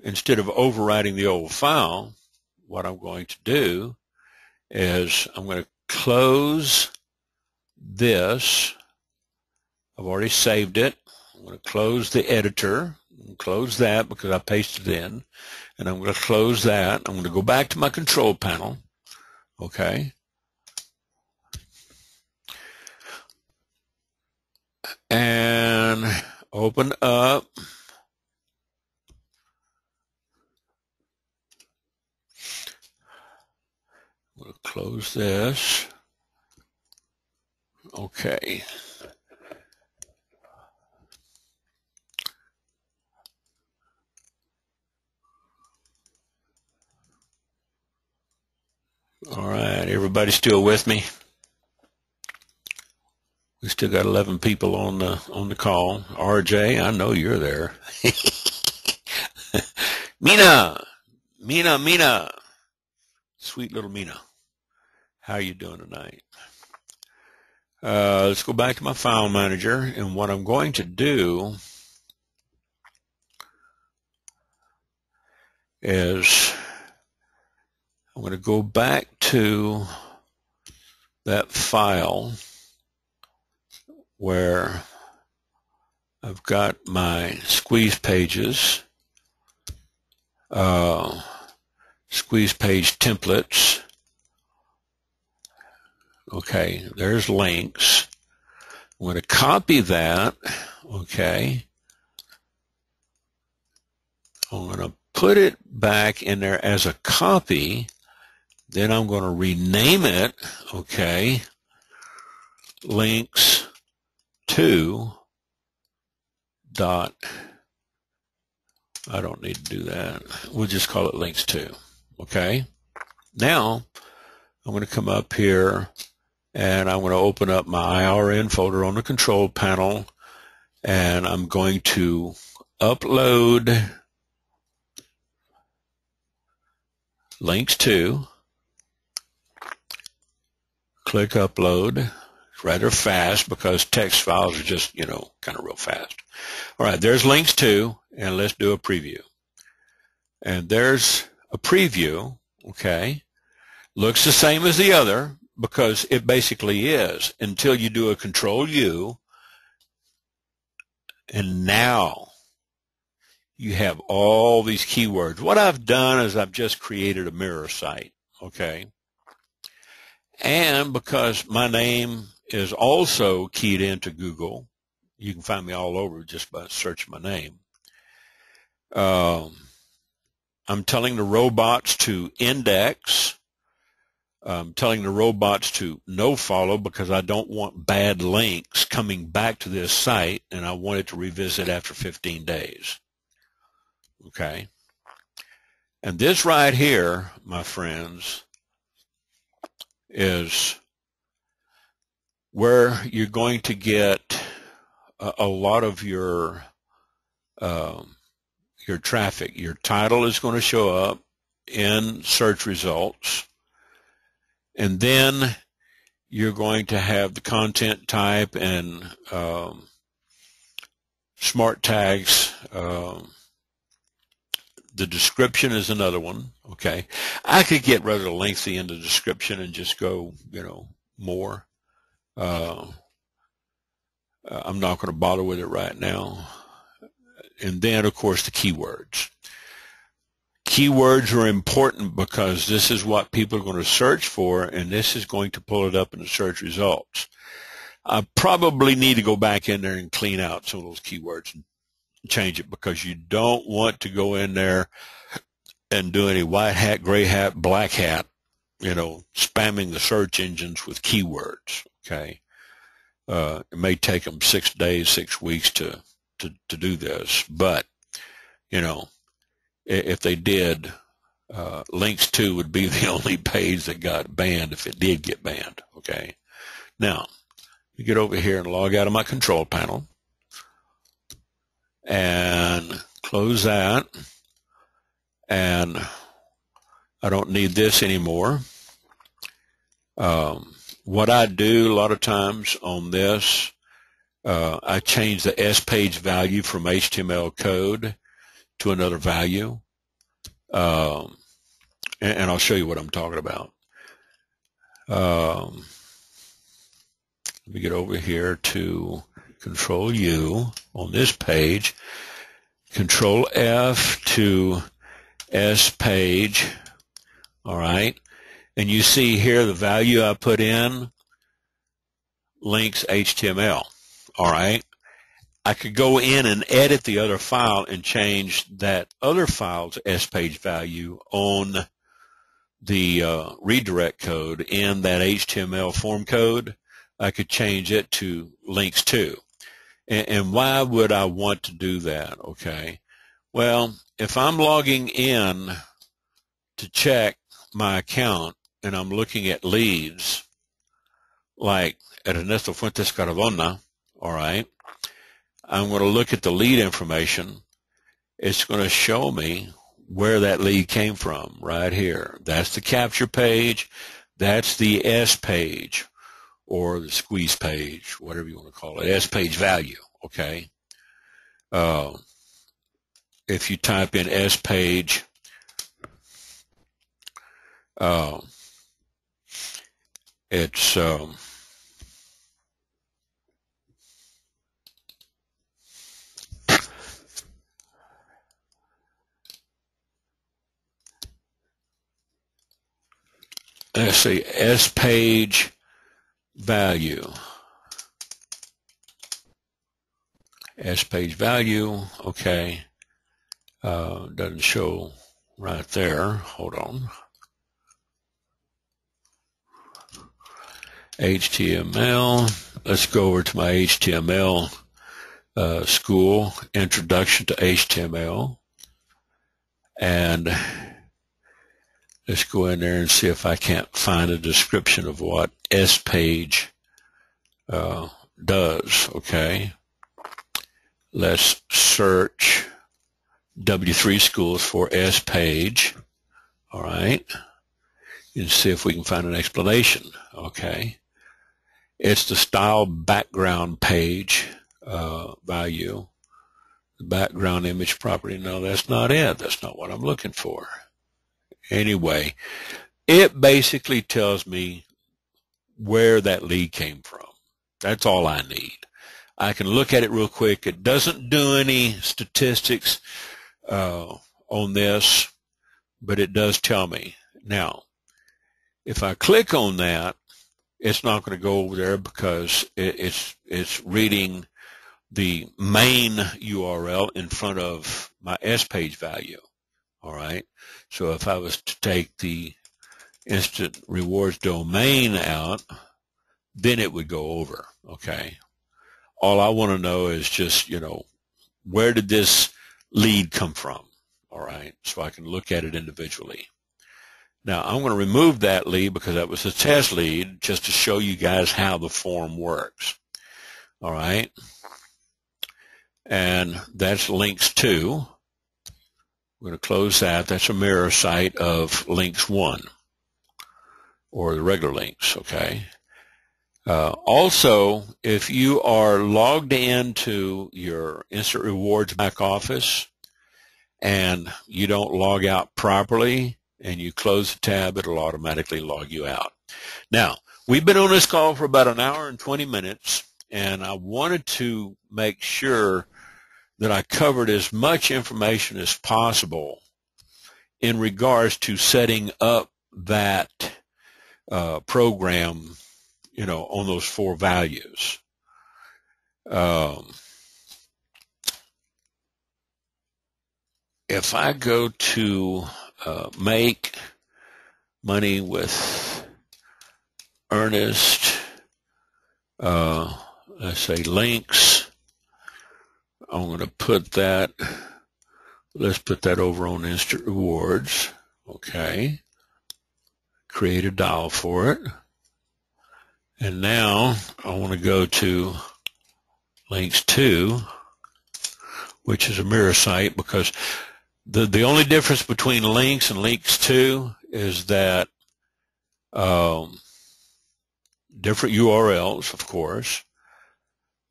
instead of overwriting the old file, what I'm going to do is I'm going to close this. I've already saved it. I'm going to close the editor. Close that because I pasted it in. And I'm going to close that. I'm going to go back to my control panel. Okay. And open up. I'm going to close this. Okay. All right, everybody still with me? We still got 11 people on the call. RJ, I know you're there. Mina. Sweet little Mina. How you doing tonight? Let's go back to my file manager, and what I'm going to do is I'm going to go back to that file where I've got my squeeze pages, squeeze page templates. Okay, there's links. I'm going to copy that. Okay. I'm going to put it back in there as a copy. Then I'm going to rename it, okay, links to dot, I don't need to do that. We'll just call it links to, okay. Now, I'm going to come up here and I'm going to open up my IRN folder on the control panel, and I'm going to upload links to. Click upload. It's rather fast because text files are just, kind of real fast. All right, there's links to, and let's do a preview. And there's a preview, okay. Looks the same as the other because it basically is until you do a Control U, and now you have all these keywords. What I've done is I've just created a mirror site, okay. And because my name is also keyed into Google. You can find me all over just by searching my name. I'm telling the robots to index. I'm telling the robots to no follow because I don't want bad links coming back to this site, and I want it to revisit after 15 days. Okay. And this right here, my friends, is where you're going to get a lot of your traffic. Your title is going to show up in search results, and then you're going to have the content type and smart tags. The description is another one. Okay, I could get rather lengthy in the description and just go, more. I'm not going to bother with it right now. And then, of course, the keywords. Keywords are important because this is what people are going to search for, and this is going to pull it up in the search results. I probably need to go back in there and clean out some of those keywords and change it, because you don't want to go in there and do any white hat, gray hat, black hat, spamming the search engines with keywords. Okay. It may take them 6 days, 6 weeks to do this, but if they did, links to would be the only page that got banned if it did get banned. Okay. Now, you get over here and log out of my control panel and close that, and I don't need this anymore. What I do a lot of times on this, I change the S page value from HTML code to another value, and I'll show you what I'm talking about. Let me get over here to Control U on this page, Control F to S page. All right. And you see here the value I put in, links HTML. All right. I could go in and edit the other file and change that other file's S page value on the redirect code in that HTML form code. I could change it to links to. And why would I want to do that? Okay. Well, if I'm logging in to check my account and I'm looking at leads, like at Ernesto Fuentes Cardona, all right, I'm going to look at the lead information. It's going to show me where that lead came from right here. That's the capture page. That's the S page, or the squeeze page, whatever you want to call it, S page value, okay? If you type in S page, it's let's see, S page value. S page value, okay. Doesn't show right there. Hold on. HTML. Let's go over to my HTML school, Introduction to HTML. And let's go in there and see if I can't find a description of what S page does. Okay. Let's search W3 schools for S page. All right. And see if we can find an explanation. Okay. It's the style background page value. The background image property. No, that's not it. That's not what I'm looking for. Anyway, it basically tells me where that lead came from. That's all I need. I can look at it real quick. It doesn't do any statistics on this, but it does tell me. Now, if I click on that, it's not going to go over there because it's reading the main URL in front of my S page value. All right. So if I was to take the instant rewards domain out, then it would go over. Okay. All I want to know is just, where did this lead come from? All right. So I can look at it individually. Now I'm going to remove that lead because that was a test lead, just to show you guys how the form works. All right. And that's links 2. We're going to close that. That's a mirror site of links 1, or the regular links, okay? Also, if you are logged into your Instant Rewards back office and you don't log out properly and you close the tab, it'll automatically log you out. Now, we've been on this call for about an hour and 20 minutes, and I wanted to make sure that I covered as much information as possible in regards to setting up that program, on those 4 values. If I go to make money with Ernest, let's say links, I'm going to put that, let's put that over on Instant Rewards. Okay. Create a dial for it. And now I want to go to links 2, which is a mirror site, because the only difference between links and links 2 is that different URLs, of course,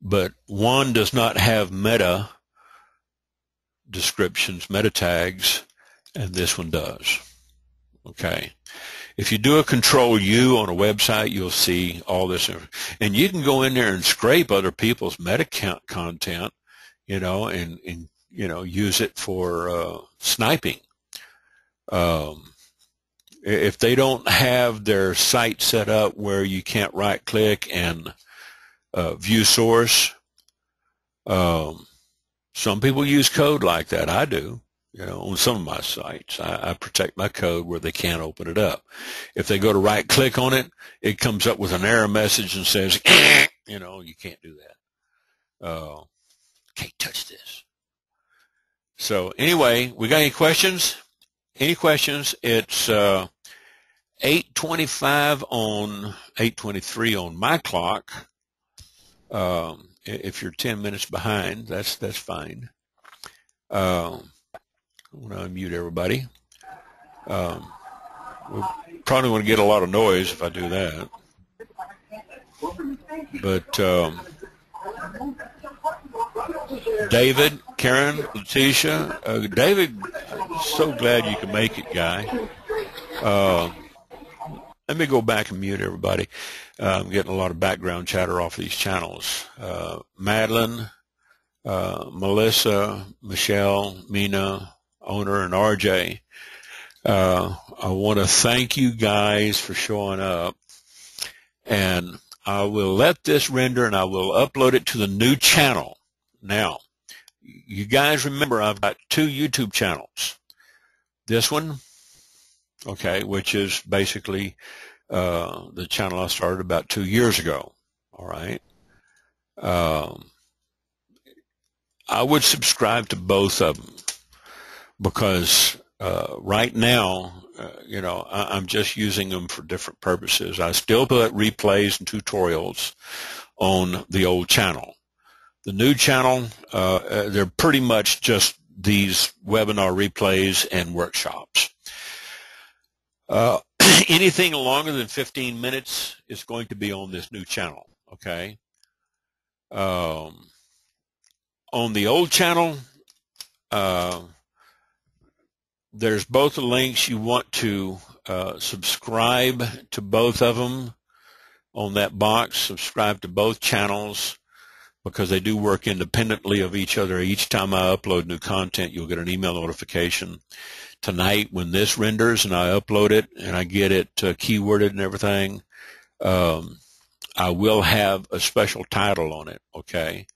but one does not have meta descriptions, meta tags, and this one does. Okay. If you do a Control-U on a website, you'll see all this. And you can go in there and scrape other people's meta content, and use it for sniping. If they don't have their site set up where you can't right-click and view source, some people use code like that. I do. On some of my sites, I protect my code where they can't open it up. If they go to right click on it, it comes up with an error message and says, you can't do that. Can't touch this. So anyway, we got any questions? Any questions? It's 8:25 on 8:23 on my clock. If you're 10 minutes behind, that's fine. I want to unmute everybody. We're probably going to get a lot of noise if I do that. But David, Karen, Letitia, David, so glad you can make it, guy. Let me go back and mute everybody. I'm getting a lot of background chatter off these channels. Madeline, Melissa, Michelle, Mina, Owner, and RJ. I want to thank you guys for showing up, and I will let this render and I will upload it to the new channel. Now, you guys remember I've got 2 YouTube channels. This one, okay, which is basically the channel I started about 2 years ago. All right. I would subscribe to both of them because right now, I'm just using them for different purposes. I still put replays and tutorials on the old channel. The new channel, they're pretty much just these webinar replays and workshops. Anything longer than 15 minutes is going to be on this new channel, okay? On the old channel, there's both the links. You want to subscribe to both of them on that box. Subscribe to both channels because they do work independently of each other. Each time I upload new content, you'll get an email notification. Tonight, when this renders and I upload it and I get it keyworded and everything, I will have a special title on it, okay?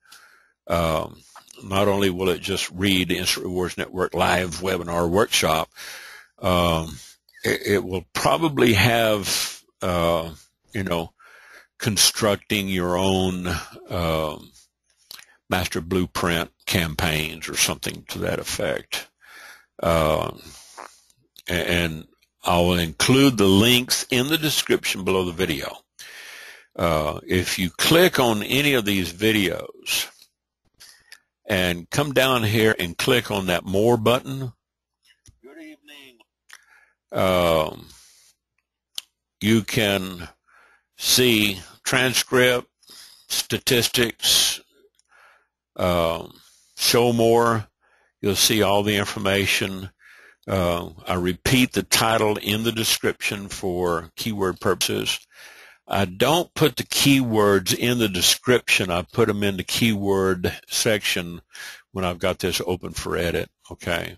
Not only will it just read the Instant Rewards Network live webinar workshop, it will probably have, constructing your own master blueprint campaigns or something to that effect. And I'll include the links in the description below the video. If you click on any of these videos and come down here and click on that More button, good evening, you can see transcript, statistics, show more. You'll see all the information. I repeat the title in the description for keyword purposes. I don't put the keywords in the description. I put them in the keyword section when I've got this open for edit, okay?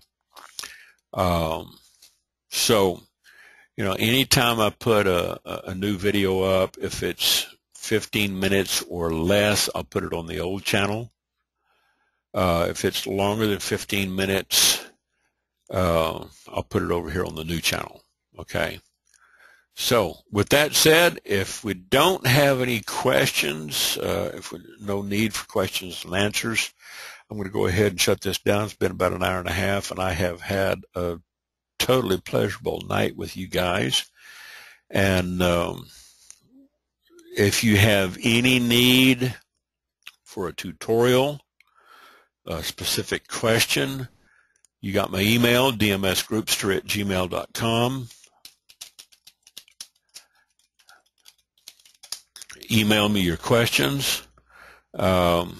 So, anytime I put a new video up, if it's 15 minutes or less, I'll put it on the old channel. If it's longer than 15 minutes, I'll put it over here on the new channel, okay? So with that said, if we don't have any questions, no need for questions and answers, I'm going to go ahead and shut this down. It's been about an hour and a half, and I have had a totally pleasurable night with you guys. And if you have any need for a tutorial, a specific question, you got my email, dmsgroupster@gmail.com. Email me your questions. And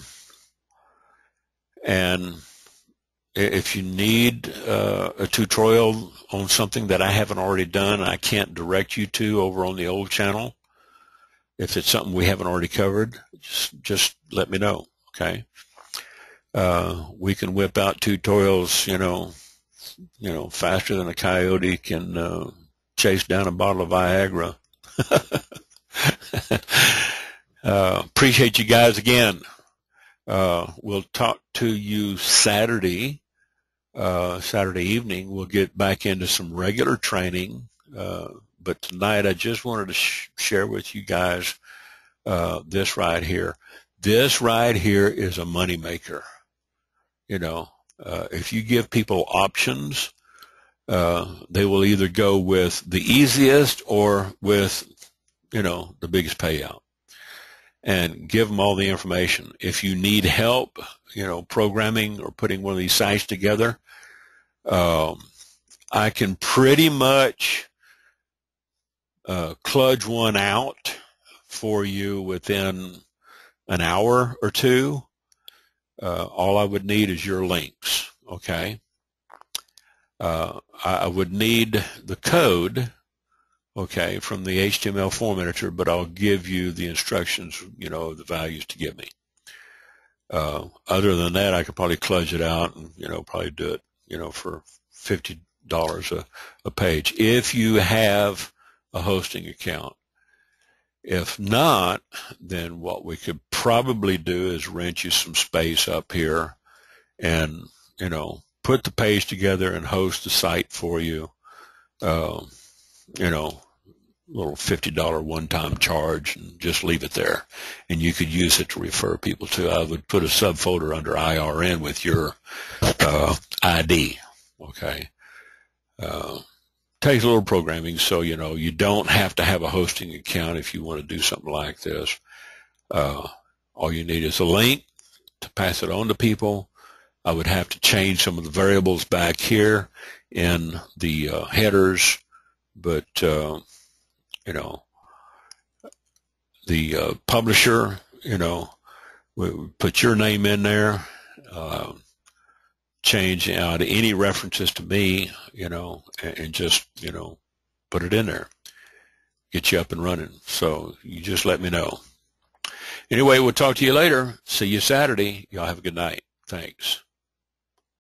if you need a tutorial on something that I haven't already done, I can't direct you to over on the old channel. If it's something we haven't already covered, just let me know, okay? We can whip out tutorials, faster than a coyote can chase down a bottle of Viagra. Appreciate you guys again. We'll talk to you Saturday evening. We'll get back into some regular training. But tonight I just wanted to share with you guys this right here. This right here is a moneymaker. If you give people options, they will either go with the easiest or with, the biggest payout. And give them all the information. If you need help, programming or putting one of these sites together, I can pretty much kludge one out for you within an hour or two. All I would need is your links, okay? I would need the code, okay, from the HTML form editor, but I'll give you the instructions, the values to give me. Other than that, I could probably kludge it out and, probably do it, for $50 a page if you have a hosting account. If not, then what we could probably do is rent you some space up here and, put the page together and host the site for you. Little $50 one-time charge, and just leave it there. And you could use it to refer people to. I would put a subfolder under IRN with your ID, okay? Takes a little programming, so, you don't have to have a hosting account if you want to do something like this. All you need is a link to pass it on to people. I would have to change some of the variables back here in the headers, but the publisher, we put your name in there, change out any references to me, and just, put it in there, get you up and running. So you just let me know. Anyway, we'll talk to you later. See you Saturday. Y'all have a good night. Thanks.